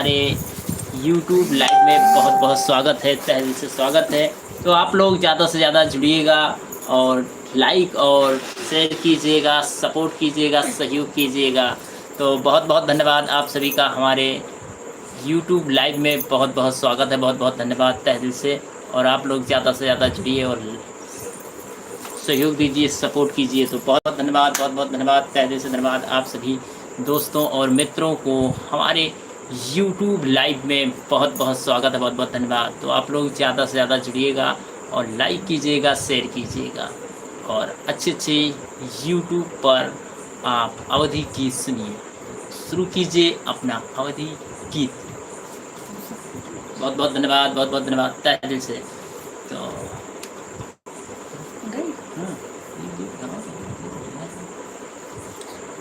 YouTube live में बहुत बहुत स्वागत है, तहे दिल से स्वागत है। तो आप लोग ज़्यादा से ज़्यादा जुड़िएगा और लाइक और शेयर कीजिएगा, सपोर्ट कीजिएगा, सहयोग कीजिएगा। तो बहुत बहुत धन्यवाद आप सभी का हमारे YouTube लाइव में बहुत बहुत स्वागत है, बहुत बहुत धन्यवाद तहे दिल से। और आप लोग ज़्यादा से ज़्यादा जुड़िए और सहयोग दीजिए, सपोर्ट कीजिए। तो बहुत बहुत धन्यवाद, बहुत बहुत धन्यवाद, तहे दिल से धन्यवाद आप सभी दोस्तों और मित्रों को हमारे YouTube लाइव में बहुत बहुत स्वागत है, बहुत बहुत धन्यवाद। तो आप लोग ज़्यादा से ज़्यादा जुड़िएगा और लाइक कीजिएगा, शेयर कीजिएगा और अच्छे अच्छे YouTube पर आप अवधि गीत सुनिए। शुरू कीजिए अपना अवधि गीत। बहुत बहुत धन्यवाद, बहुत बहुत धन्यवाद तहे दिल से। तो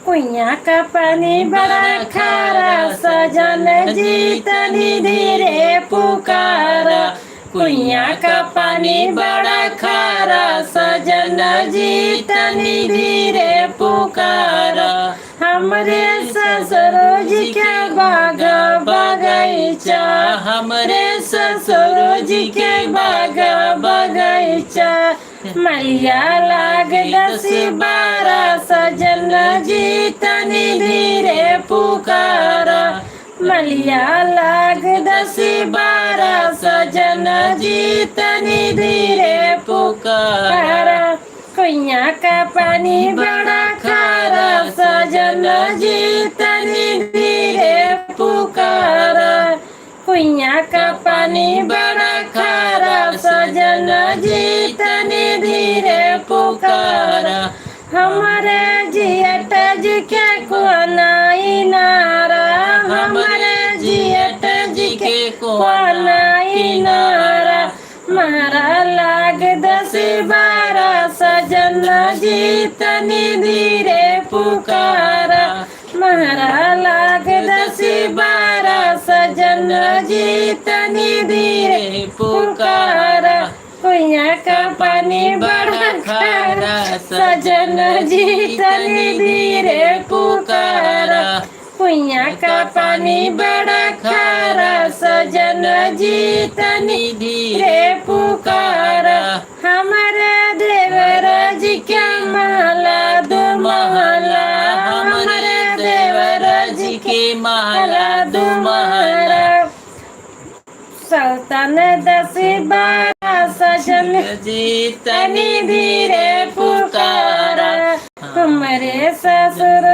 कुइया का पानी बड़ा खारा, सजन जी तनी धीरे पुकारा। कुइया का पानी बड़ा खारा, सजन जी तनी धीरे पुकारा। हमरे ससुर जी के बाग बगैचा, हमरे ससुर जी के बाग बगैचा। मैया लाग 10-12, सजन जी तनी धीरे पुकारा। मैया लाग 10-12, सजन जी तनी धीरे पुकारा। कुइया का पानी बड़ा खारा, सजन जी तनी धीरे पुकारा। कुइया का पानी बड़ा खारा, सजन जी तनी धीरे पुकारा। हमारे जियट जी के कोनाई नारा, हमारे जियट जी के कोनाई नारा। मारा लाग 10-12, सजन जी तनी धीरे पुकारा। मारा लाग 10-12, सजन जी तनी धीरे पुकारा। कुइया का पानी बड़ा खारा, सजन जी तनी धीरे पुकारा। कुइया का पानी बड़ा खारा, सजन जी तनी धीरे पुकारा। हमारे देवर जी के महला दो महला, हमारे देवर जी के महला दो महला। सल्तन 10-12, सजन जी तनी धीरे पुकारा। हमारे ससुर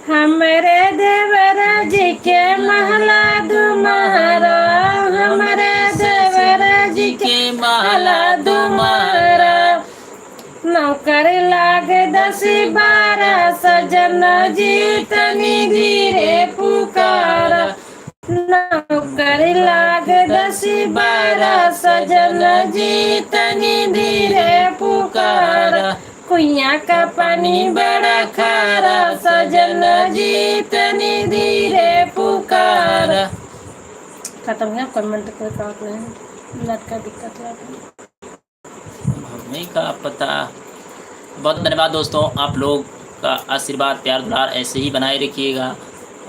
हमारे देवर जी के महला दो महरा, हमारे देवर जी के महला दो महरा। नौकर लाग 10-12, सजन जी तनी धीरे पुकारा। नौकर लाग 10-12, सजन जी तनी धीरे पुकारा। कुइया का पानी बड़ा खारा, सजन जी तनी धीरे पुकारा। खत्म है, कमेंट कोई काट नहीं, लड़का दिक्कत नहीं का पता। बहुत धन्यवाद दोस्तों, आप लोग का आशीर्वाद, प्यार दुलार ऐसे ही बनाए रखिएगा।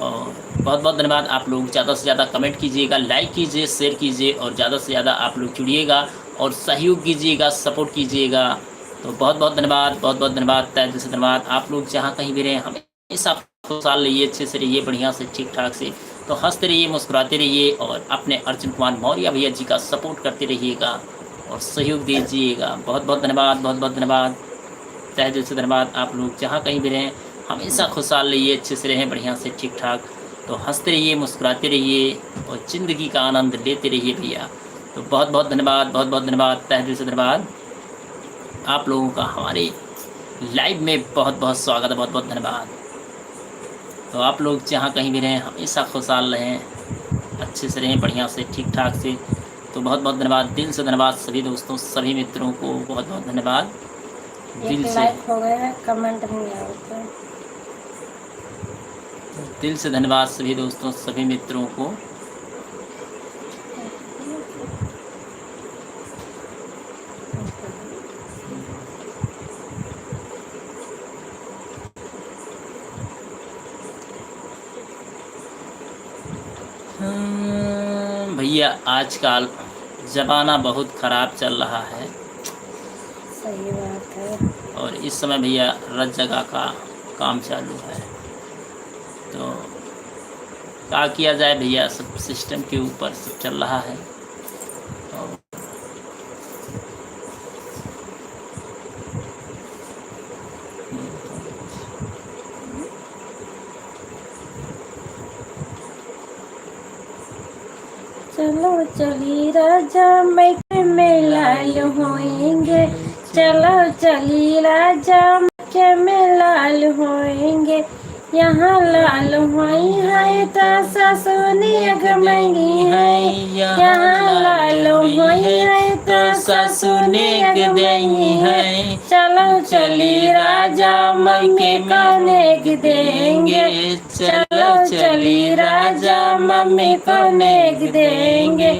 और बहुत बहुत धन्यवाद। आप लोग ज़्यादा से ज़्यादा कमेंट कीजिएगा, लाइक कीजिए, शेयर कीजिए और ज़्यादा से ज़्यादा आप लोग जुड़िएगा और सहयोग कीजिएगा, सपोर्ट कीजिएगा। तो बहुत बहुत धन्यवाद, बहुत बहुत धन्यवाद, तहे दिल से धन्यवाद। आप लोग जहाँ कहीं भी रहें हमेशा खुशहाल रहिए, अच्छे से रहिए, बढ़िया से, ठीक ठाक से। तो हंसते रहिए, मुस्कुराते रहिए और अपने अर्जुन कुमार मौर्य भैया जी का सपोर्ट करते रहिएगा और सहयोग दीजिएगा। बहुत बहुत धन्यवाद, बहुत बहुत धन्यवाद, तहे दिल से धन्यवाद। आप लोग जहाँ कहीं भी रहें हमेशा खुशहाल रहिए, अच्छे से रहें, बढ़िया से, ठीक ठाक। तो हंसते रहिए, मुस्कुराते रहिए और ज़िंदगी का आनंद लेते रहिए भैया। तो बहुत बहुत धन्यवाद, बहुत बहुत धन्यवाद, तहे दिल से धन्यवाद। आप लोगों का हमारे लाइव में बहुत बहुत स्वागत है, बहुत बहुत धन्यवाद। तो आप लोग जहाँ कहीं भी रहें हमेशा खुशहाल रहें, अच्छे से रहें, बढ़िया से, ठीक ठाक से। तो बहुत बहुत धन्यवाद, दिल से धन्यवाद सभी दोस्तों, सभी मित्रों को बहुत बहुत धन्यवाद दिल से। हो गया, कमेंट नहीं आया। दिल से धन्यवाद सभी दोस्तों, सभी मित्रों को। भैया आजकल ज़माना बहुत ख़राब चल रहा है सही बात है। और इस समय भैया रत जगह का काम चालू है, तो क्या किया जाए भैया, सब सिस्टम के ऊपर सब चल रहा है। और चलो चली राजा मैं में लाल होएंगे, चलो चली राजा के में लाल होएंगे। यहाँ लाल हुई है तो ससुनियग महंगी है, यहाँ लाल हुई है तो ससुनियग देंगी है। चलो चली राजा मम्मी को नेग देंगे, चलो चली राजा मम्मी को नेग देंगे।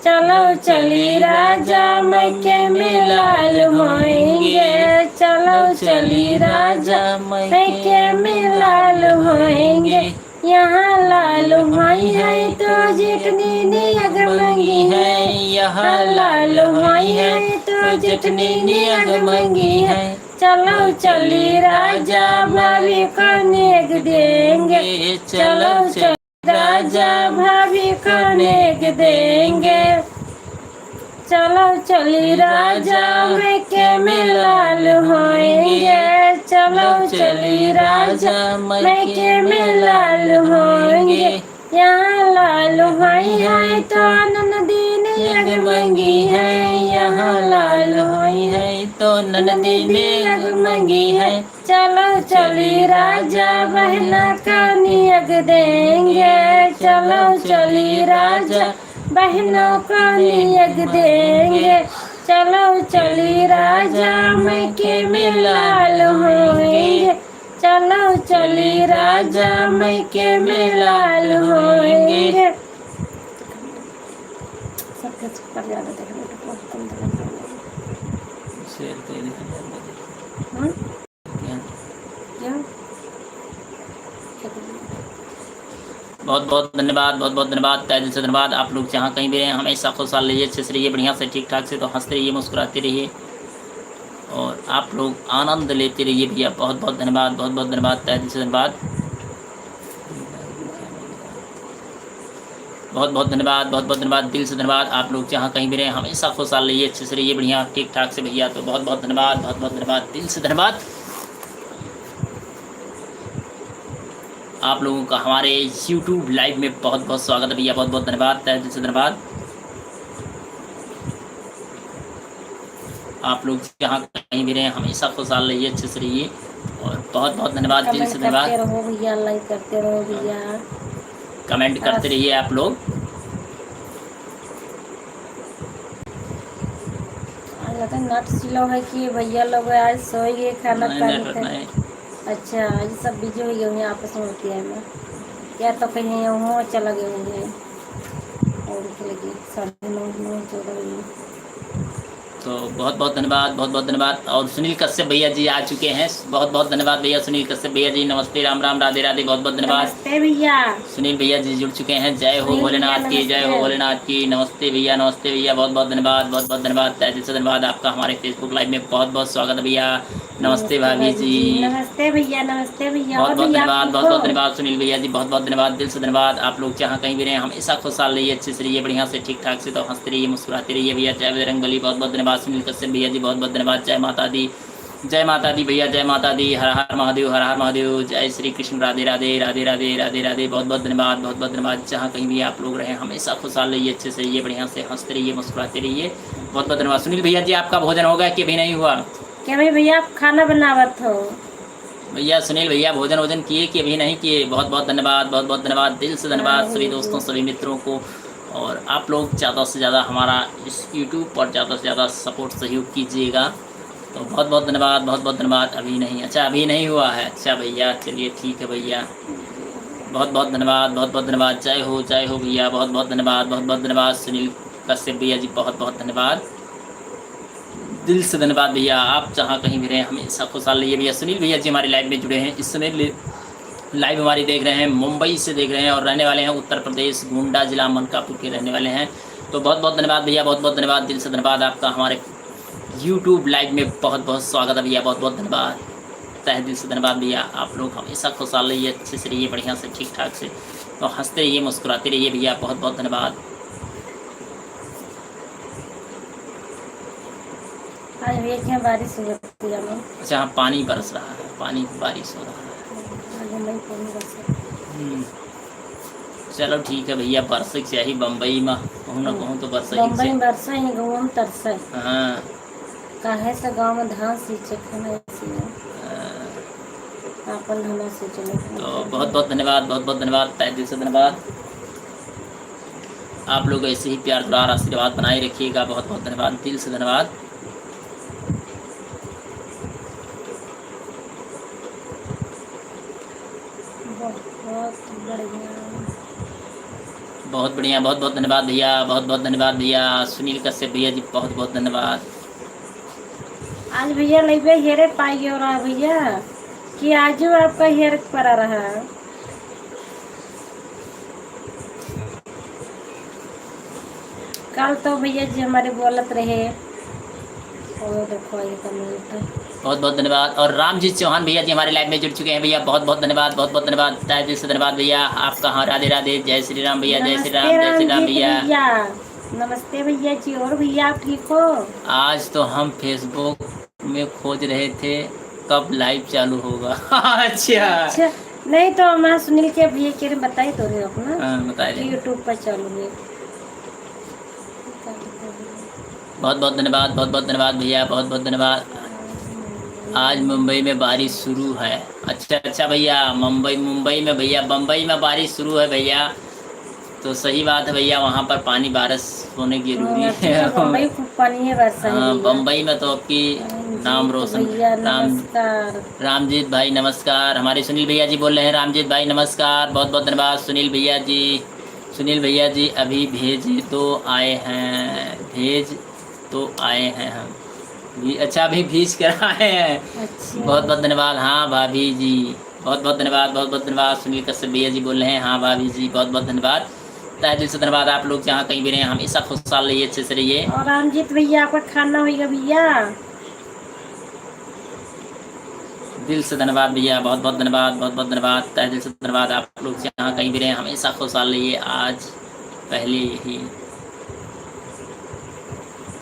चलो चली राजा मैके में लाल होएंगे, चलो चली राजा मैके में लाल होएंगे। यहाँ लाल हुई है तो जितनी नियग मंगी है, यहाँ लाल हुई है तो जितनी नियग मंगी है। चलो चली राजा भाभी को नेग देंगे, चलो चली राजा भाभी को नेग देंगे। चलो चली राजा मैके में लाल होएंगे, चलो चली राजा मैके में लाल होएंगे। यहाँ लाल हुई है तो ननदी नियग मंगी है, यहाँ लाल हुई है तो ननदी नियग मंगी है। चलो चली राजा बहना का नियग देंगे, चलो चली राजा बहनों को नियग देंगे। चलो चली राजा मैके में लाल होएंगे, चलो चली राजा मैके में लाल होएंगे। सबके पर ज्यादा देखने को बहुत कम देखने शेर दे दे हाँ क्या? क्या बहुत बहुत धन्यवाद, बहुत बहुत धन्यवाद, तहे दिल से धन्यवाद। आप लोग जहाँ कहीं भी रहें हमेशा खुशहाल रहिए, अच्छे से रहिए, बढ़िया से ठीक ठाक से, तो हंसते रहिए, मुस्कुराते रहिए और आप लोग आनंद लेते रहिए भैया। बहुत बहुत धन्यवाद, बहुत बहुत धन्यवाद, तहे दिल से धन्यवाद, बहुत बहुत धन्यवाद, बहुत बहुत धन्यवाद, दिल से धन्यवाद। आप लोग जहाँ कहीं भी रहें हमेशा खुशहाल रहिए, अच्छे से रहिए, बढ़िया ठीक ठाक से भैया। तो बहुत बहुत धन्यवाद, बहुत बहुत धन्यवाद, दिल से धन्यवाद। आप लोगों का हमारे YouTube लाइव में बहुत बहुत स्वागत है भैया, बहुत बहुत धन्यवाद, तहे दिल से धन्यवाद। आप लोग जहाँ कहीं भी रहें हमेशा खुशहाल रहिए, अच्छे से रहिए और बहुत बहुत धन्यवाद, दिल से धन्यवाद। करते रहो भैया, लाइक करते रहो भैया, कमेंट करते रहिए आप लोग। आज लगता है नट सिलो है कि भैया लोग आज सोएंगे खाना पानी खाए। अच्छा आज सब बिजी हो गए होंगे आपस में होती है में, या तो कहीं वहाँ चला गए होंगे और लगी 9:30 14 बजे। तो बहुत बहुत धन्यवाद, बहुत बहुत धन्यवाद। और सुनील कश्यप भैया जी आ चुके हैं, बहुत बहुत धन्यवाद भैया। सुनील कश्यप भैया जी नमस्ते, राम राम, राधे राधे, बहुत बहुत धन्यवाद। नमस्ते भैया, सुनील भैया जी जुड़ चुके हैं, जय हो भोलेनाथ की, जय हो भोलेनाथ की। नमस्ते भैया, नमस्ते भैया, बहुत बहुत धन्यवाद, बहुत बहुत धन्यवाद, तहे दिल से धन्यवाद। आपका हमारे फेसबुक लाइव में बहुत बहुत स्वागत है भैया। नमस्ते भाभी जी, नमस्ते भैया, नमस्ते भैया, बहुत बहुत भैया धन्यवाद, आप बहुत ठीक बहुत हो? धन्यवाद सुनील भैया जी, बहुत बहुत धन्यवाद, दिल से धन्यवाद। आप लोग जहाँ कहीं भी रहें हमेशा खुशहाल रहिए, अच्छे से रहिए, बढ़िया से ठीक ठाक से, तो हंसते रहिए, मुस्कुराते रहिए भैया। जय बजरंगबली, बहुत बहुत धन्यवाद सुनील कश्यप भैया जी, बहुत बहुत धन्यवाद। जय माता दी, जय माता दी भैया, जय माता दी, हर हर महादेव, हर हर महादेव, जय श्री कृष्ण, राधे राधे, राधे राधे, राधे राधे, बहुत बहुत धन्यवाद, बहुत बहुत धन्यवाद। जहाँ कहीं भी आप लोग रहें हमेशा खुशहाल रहिए, अच्छे से रहिए, बढ़िया से हंसते रहिए, मुस्कुराते रहिए, बहुत बहुत धन्यवाद। सुनील भैया जी आपका भोजन हो गया कि अभी नहीं हुआ? क्या भाई भैया आप खाना बनावत हो? भैया सुनील भैया भोजन वोजन किए कि अभी नहीं किए? बहुत बहुत धन्यवाद, बहुत बहुत धन्यवाद, दिल से धन्यवाद सभी दोस्तों, सभी मित्रों को। और आप लोग ज़्यादा से ज़्यादा हमारा इस YouTube पर ज़्यादा से ज़्यादा सपोर्ट सहयोग कीजिएगा, तो बहुत बहुत धन्यवाद, बहुत बहुत धन्यवाद। अभी नहीं, अच्छा अभी नहीं हुआ है, अच्छा भैया चलिए ठीक है भैया, बहुत बहुत धन्यवाद, बहुत बहुत धन्यवाद, जय हो भैया, बहुत बहुत धन्यवाद, बहुत बहुत धन्यवाद। सुनील कश्यप भैया जी बहुत बहुत धन्यवाद, दिल से धन्यवाद भैया। आप जहाँ कहीं भी रहें हमेशा खुशहाल रहिए भैया। सुनील भैया जी हमारे लाइव में जुड़े हैं, इस समय लाइव हमारी देख रहे हैं, मुंबई से देख रहे हैं और रहने वाले हैं उत्तर प्रदेश गोंडा जिला मनकापुर के रहने वाले हैं। तो बहुत बहुत धन्यवाद भैया, बहुत बहुत धन्यवाद, दिल से धन्यवाद आपका हमारे यूट्यूब लाइव में बहुत बहुत स्वागत है भैया, बहुत बहुत धन्यवाद, तहे दिल से धन्यवाद भैया। आप लोग हमेशा खुशहाल रहिए, अच्छे से रहिए, बढ़िया से ठीक ठाक से, तो हंसते रहिए, मुस्कुराते रहिए भैया, बहुत बहुत धन्यवाद। आज भैया क्या बारिश हो जाती है हम। अच्छा हाँ, पानी बरस रहा है, पानी बारिश हो रहा है। आज नहीं पानी बरसा। चलो ठीक है भैया, बरसे चाहिए बम्बई में, कहूँ ना कहूँ तो बरसे ही बम्बई में बरसा ही गाँव में तरसा है। हाँ काहे से गाँव में धान सींचे खाना इसलिए अपन धान से चले। तो बहुत बहुत धन्यवाद, बहुत बहुत धन्यवाद, तहे दिल से धन्यवाद। आप लोग ऐसे ही प्यार दुलार आशीर्वाद बनाए रखिएगा, बहुत बहुत धन्यवाद, दिल से धन्यवाद। बहुत बढ़िया, बहुत बहुत धन्यवाद भैया, बहुत बहुत धन्यवाद भैया। सुनील कश्यप भैया जी बहुत बहुत धन्यवाद। आज भैया लेबे हेरे पाई हो रहा भैया कि आजू आपका हेयर पड़ा रहा। कल तो भैया जी हमारे बोलत रहे और देखो ये तो बहुत बहुत धन्यवाद। और रामजीत चौहान भैया जी हमारे लाइव में जुड़ चुके हैं भैया, बहुत बहुत धन्यवाद, बहुत बहुत धन्यवाद, तहे दिल से धन्यवाद भैया आपका। हाँ राधे राधे, जय श्री राम भैया, जय श्री राम, जय श्री राम भैया। नमस्ते भैया जी। और भैया आप ठीक हो? आज तो हम फेसबुक में खोज रहे थे कब लाइव चालू होगा। अच्छा नहीं तो मैं सुनील के भैया के बताई तो रहे अपना बताइए, यूट्यूब पर चालू है। बहुत बहुत धन्यवाद, बहुत बहुत धन्यवाद भैया, बहुत बहुत धन्यवाद। आज मुंबई में बारिश शुरू है। अच्छा अच्छा भैया, मुंबई में भैया, बम्बई में बारिश शुरू है भैया, तो सही बात है भैया, वहाँ पर पानी बारिश होने की जरूरी है। बम्बई खूब पानी है, वर्षा है बम्बई में तो आपकी नाम रोशन। रामजीत भाई नमस्कार, हमारे सुनील भैया जी बोल रहे हैं, रामजीत भाई नमस्कार, बहुत बहुत धन्यवाद सुनील भैया जी। सुनील भैया जी अभी भेज तो आए हैं, भेज तो आए हैं हम भी। अच्छा अभी भेज कर आए हैं। अच्छा। बहुत बहुत धन्यवाद। हाँ भाभी जी बहुत बहुत धन्यवाद, बहुत बहुत धन्यवाद। सुनील कश्यप भैया जी बोल रहे हैं, हाँ भाभी जी बहुत बहुत धन्यवाद, तहे दिल से धन्यवाद। आप लोग जहाँ कहीं भी रहे हमेशा खुशहाल रहिए, अच्छे से रहिए। और रामजीत भैया आपका खाना होगा भैया, दिल से धन्यवाद भैया, बहुत बहुत धन्यवाद, बहुत बहुत धन्यवाद, तहे दिल से धन्यवाद। आप लोग जहाँ कहीं भी रहे हमेशा खुशहाल रहिए। आज पहले यही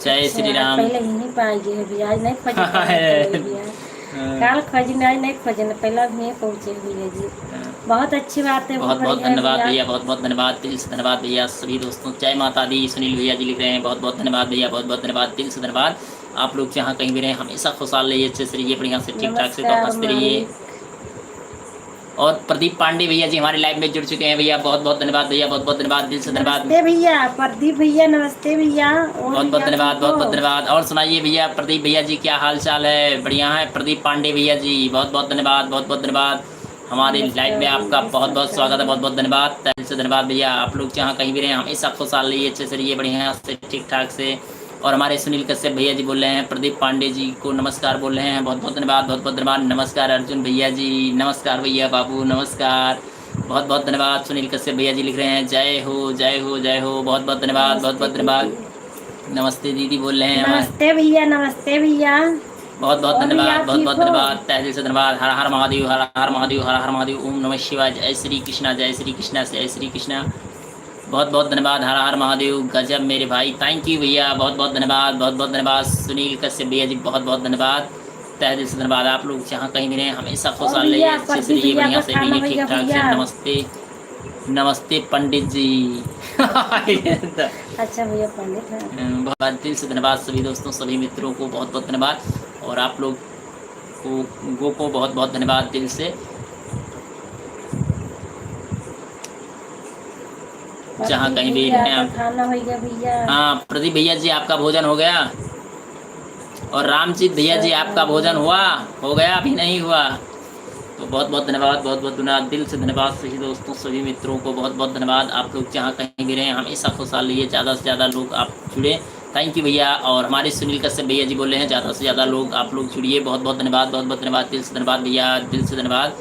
जय श्री राम। पहले यही पाएंगे भैया, आज नहीं खोजे कल खोजने, आज नहीं खोजने, पहला भी पहुँचे भैया जी। बहुत अच्छी बात है, बहुत बहुत धन्यवाद भैया, बहुत बहुत धन्यवाद, दिल से धन्यवाद भैया। सभी दोस्तों जय माता दी। सुनील भैया जी लिख रहे हैं, बहुत बहुत धन्यवाद भैया, बहुत बहुत धन्यवाद, दिल से धन्यवाद। आप लोग जहाँ कहीं भी रहे हमेशा खुशहाल रहिए, अच्छे से रहिए, बढ़िया से ठीक ठाक से, तो हंसते रहिए। और प्रदीप पांडे भैया जी हमारे लाइव में जुड़ चुके हैं भैया, बहुत बहुत धन्यवाद भैया, बहुत बहुत धन्यवाद, दिल से धन्यवाद भैया। प्रदीप भैया नमस्ते भैया, बहुत बहुत धन्यवाद, बहुत बहुत धन्यवाद। और सुनाइए भैया, प्रदीप भैया जी क्या हाल चाल है? बढ़िया है प्रदीप पांडे भैया जी, बहुत बहुत धन्यवाद, बहुत बहुत धन्यवाद। हमारे लाइव में आपका बहुत बहुत स्वागत है, बहुत बहुत धन्यवाद, तहे से धन्यवाद भैया। आप लोग जहाँ कहीं भी रहे हमेशा खुशहाल रहिए, अच्छे से रहिए, बढ़िया से ठीक ठाक से। और हमारे सुनील कश्यप भैया जी बोल रहे हैं, प्रदीप पांडे जी को नमस्कार बोल रहे हैं, बहुत बहुत धन्यवाद, बहुत बहुत धन्यवाद। नमस्कार अर्जुन भैया जी, नमस्कार भैया बाबू, नमस्कार, बहुत बहुत धन्यवाद। सुनील कश्यप भैया जी लिख रहे हैं, जय हो जय हो जय हो, बहुत बहुत धन्यवाद, बहुत बहुत धन्यवाद। नमस्ते दीदी बोल रहे हैं, नमस्ते भैया, नमस्ते भैया, बहुत बहुत धन्यवाद, बहुत बहुत धन्यवाद, तहे दिल से धन्यवाद। हर हर महादेव, हर हर महादेव, हर हर महादेव, ओम नमः शिवाय, जय श्री कृष्णा, जय श्री कृष्णा, जय श्री कृष्णा, बहुत बहुत धन्यवाद। हर हर महादेव, गजब मेरे भाई, थैंक यू भैया, बहुत बहुत धन्यवाद, बहुत बहुत धन्यवाद। सुनील कश्यप भैया जी बहुत बहुत धन्यवाद, तहे दिल से धन्यवाद। आप लोग जहाँ कहीं भी रहे हमेशा खुशहाल रहिए, अच्छे से रहिए, बढ़िया से रहिए, ठीक ठाक से। नमस्ते नमस्ते पंडित जी। अच्छा भैया पंडित हैं, बहुत दिल से धन्यवाद सभी दोस्तों, सभी मित्रों को बहुत बहुत धन्यवाद। और आप लोग को बहुत बहुत धन्यवाद दिल से, जहाँ कहीं भी रहे। खाना हो गया भैया? हाँ प्रदीप भैया जी आपका भोजन हो गया? और रामजीत भैया जी आपका भोजन हो गया? अभी नहीं हुआ? तो बहुत बहुत धन्यवाद, बहुत बहुत धन्यवाद, दिल से धन्यवाद सभी दोस्तों, सभी मित्रों को बहुत बहुत धन्यवाद। आप लोग जहाँ कहीं भी रहे हमेशा खुशहाल रहिए, ज़्यादा से ज़्यादा लोग आप जुड़े, थैंक यू भैया। और हमारे सुनील कश्यप भैया जी बोल रहे हैं, ज़्यादा से ज़्यादा लोग आप लोग जुड़िए, बहुत बहुत धन्यवाद, बहुत बहुत धन्यवाद, दिल से धन्यवाद भैया, दिल से धन्यवाद,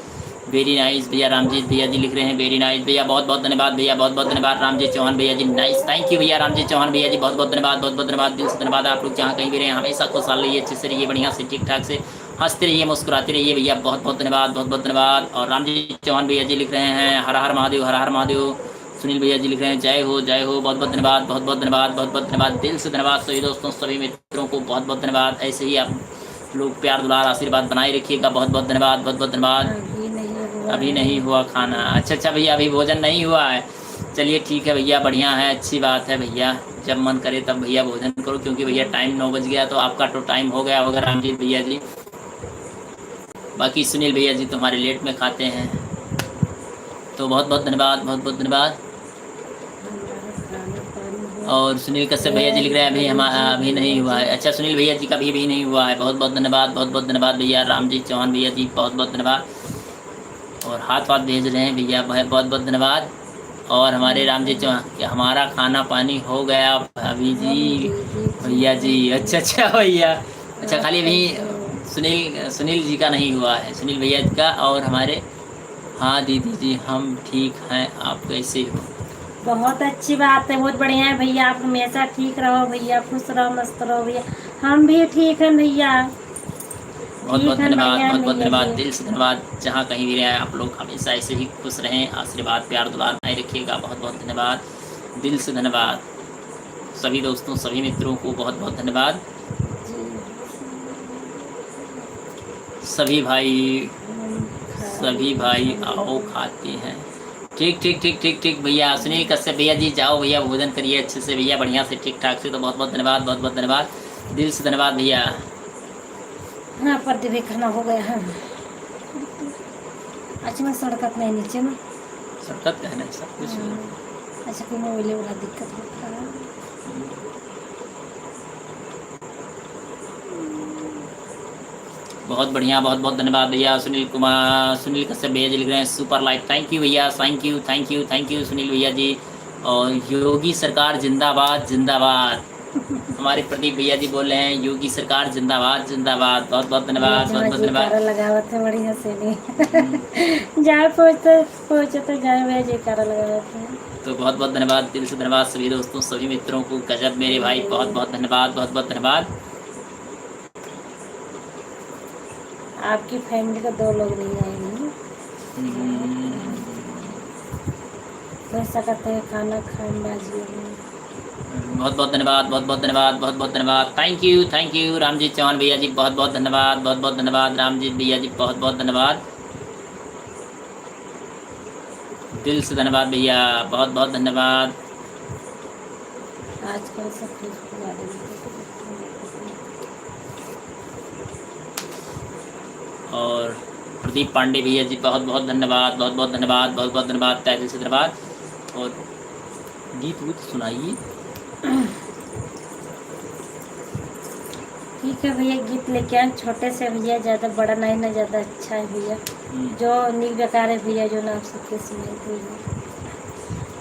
वेरी नाइस भैया। रामजीत भैया जी लिख रहे हैं वेरी नाइस भैया, बहुत बहुत धन्यवाद भैया, बहुत बहुत धन्यवाद। रामजीत चौहान भैया जी नाइस, थैंक यू भैया। रामजीत चौहान भैया जी बहुत बहुत धन्यवाद, बहुत बहुत धन्यवाद, दिल से धन्यवाद। आप लोग जहाँ कहीं भी रहे हमेशा खुशहाल रहिए, अच्छे से रहिए, बढ़िया से ठीक ठाक से हंसते रहिए, मुस्कुराते रहिए भैया, बहुत बहुत धन्यवाद, बहुत बहुत धन्यवाद। और रामजीत चौहान भैया जी लिख रहे हैं हर हर महादेव, हर हर महादेव। सुनील भैया जी लिख रहे हैं जय हो जय हो, बहुत बहुत धन्यवाद, बहुत बहुत धन्यवाद, बहुत बहुत धन्यवाद, दिल से धन्यवाद। सभी दोस्तों सभी मित्रों को बहुत बहुत धन्यवाद। ऐसे ही आप लोग प्यार दुलार आशीर्वाद बनाए रखिएगा, बहुत बहुत धन्यवाद, बहुत बहुत धन्यवाद। अभी नहीं हुआ खाना, अच्छा अच्छा भैया, अभी भोजन नहीं हुआ है। चलिए ठीक है भैया, बढ़िया है, अच्छी बात है भैया। जब मन करे तब भैया भोजन करो, क्योंकि भैया टाइम 9 बज गया, तो आपका तो टाइम हो गया होगा रामजीत भैया जी। बाकी सुनील भैया जी तुम्हारे लेट में खाते हैं, तो बहुत बहुत धन्यवाद, बहुत बहुत धन्यवाद। और सुनील कश्यप भैया जी लिख रहे हैं अभी हमारा अभी नहीं हुआ है। अच्छा सुनील भैया जी का भी नहीं हुआ है, बहुत बहुत धन्यवाद, बहुत बहुत धन्यवाद भैया। रामजीत चौहान भैया जी बहुत बहुत धन्यवाद, और हाथ वाथ भेज रहे हैं भैया, बहुत बहुत धन्यवाद। और हमारे रामजीत चौहान कि हमारा खाना पानी हो गया भाभी जी, भैया जी, अच्छा अच्छा भैया, अच्छा खाली अभी सुनील जी का नहीं हुआ है, सुनील भैया जी का। और हमारे हाँ दीदी जी हम ठीक हैं, आप कैसे हो? बहुत अच्छी बात है, बहुत बढ़िया है भैया, आप हमेशा ठीक रहो भैया, खुश रहो, मस्त रहो भैया, हम भी ठीक हैं भैया, बहुत बहुत धन्यवाद, बहुत बहुत भैया धन्यवाद, जी। दिल से धन्यवाद। जहाँ कहीं भी रहे आप लोग हमेशा ऐसे ही खुश रहें, आशीर्वाद प्यार दुलार बनाए रखिएगा, बहुत बहुत धन्यवाद, दिल से धन्यवाद। सभी दोस्तों सभी मित्रों को बहुत बहुत धन्यवाद। सभी भाई आओ खाते हैं, ठीक ठीक ठीक ठीक ठीक भैया। सुनील कश्यप भैया जी जाओ भैया, भोजन करिए अच्छे से भैया, बढ़िया से ठीक ठाक से, तो बहुत बहुत धन्यवाद, बहुत बहुत धन्यवाद, दिल से धन्यवाद भैया। हाँ पर दिवे खाना हो गया है। अच्छा मैं सड़क नहीं नीचे में सड़क कहना सब कुछ अच्छा कोई मोबाइल वाला दिक्कत होता है। बहुत बढ़िया, बहुत बहुत धन्यवाद भैया। सुनील कश्यप भैया जी लिख रहे हैं सुपर लाइफ, थैंक यू भैया, thank you thank you thank you Sunil भैया जी। और योगी सरकार जिंदाबाद जिंदाबाद, हमारे प्रदीप भैया जी बोल रहे हैं योगी सरकार जिंदाबाद जिंदाबाद, बहुत बहुत धन्यवाद, बहुत बहुत धन्यवाद। लगावत है बड़ी हंसी जहाँ पहुँचे तो जाए भैया जयकारा लगावत है, तो बहुत बहुत धन्यवाद, दिल से धन्यवाद सभी दोस्तों सभी मित्रों को, गजब मेरे भाई, बहुत बहुत धन्यवाद, बहुत बहुत धन्यवाद। आपकी फैमिली का 2 लोग नहीं आएंगे, वैसा करते हैं खाना खान बाजी। बहुत बहुत धन्यवाद, बहुत बहुत धन्यवाद, बहुत बहुत धन्यवाद, थैंक यू रामजीत चौहान भैया जी, बहुत बहुत धन्यवाद, बहुत बहुत धन्यवाद। रामजीत भैया जी बहुत बहुत धन्यवाद, दिल से धन्यवाद भैया, बहुत बहुत धन्यवाद। आजकल सब कुछ और प्रदीप पांडे भैया जी बहुत बहुत धन्यवाद, बहुत बहुत धन्यवाद, बहुत बहुत धन्यवाद, तहे दिल से धन्यवाद। और गीत वूत सुनाइए। ठीक है भैया, गीत लेके आए छोटे से भैया, ज़्यादा बड़ा नहीं ना, ज़्यादा अच्छा है भैया, जो नीक बेकार है भैया, जो ना आप सबके सुनाई भैया।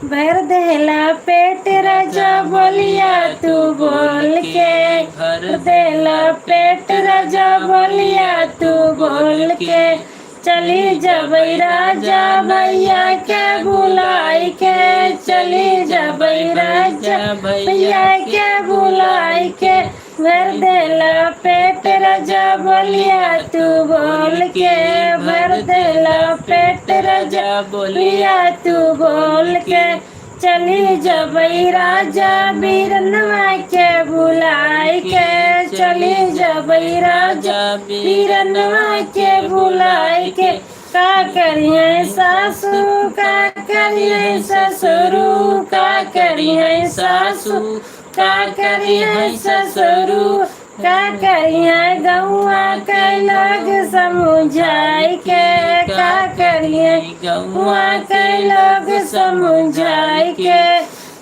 भर देला पेट राजा बोलिया तू बोल के, भर देला पेट राजा बोलिया तू बोल के, चली जबई राजा भैया के बुलाई के, चली जबई राजा भैया के बुलाई के, भर देला पेट राजा बोलिया तू बोल के, भर देला पेट राजा बोलिया तू बोल के, चली जबई राजा बीरनवा के बुलाई के, चली जबई राजा बीरनवा के बुलाई के, का करिए सासू का करिए ससुरु, का करिए सासू का करिए ससुरु, का करिए गौआ के लोग समझाई के, का करिए गौआ के लोग समझाई के,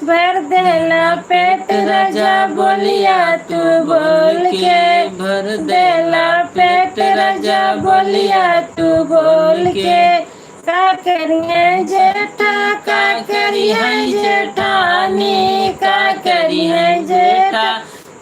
भर देला पेट राजा बोलिया तू बोल के, भर देला पेट राजा बोलिया तू बोल के, का करिए जेठा का करिए जेठानी, का करिए जेठा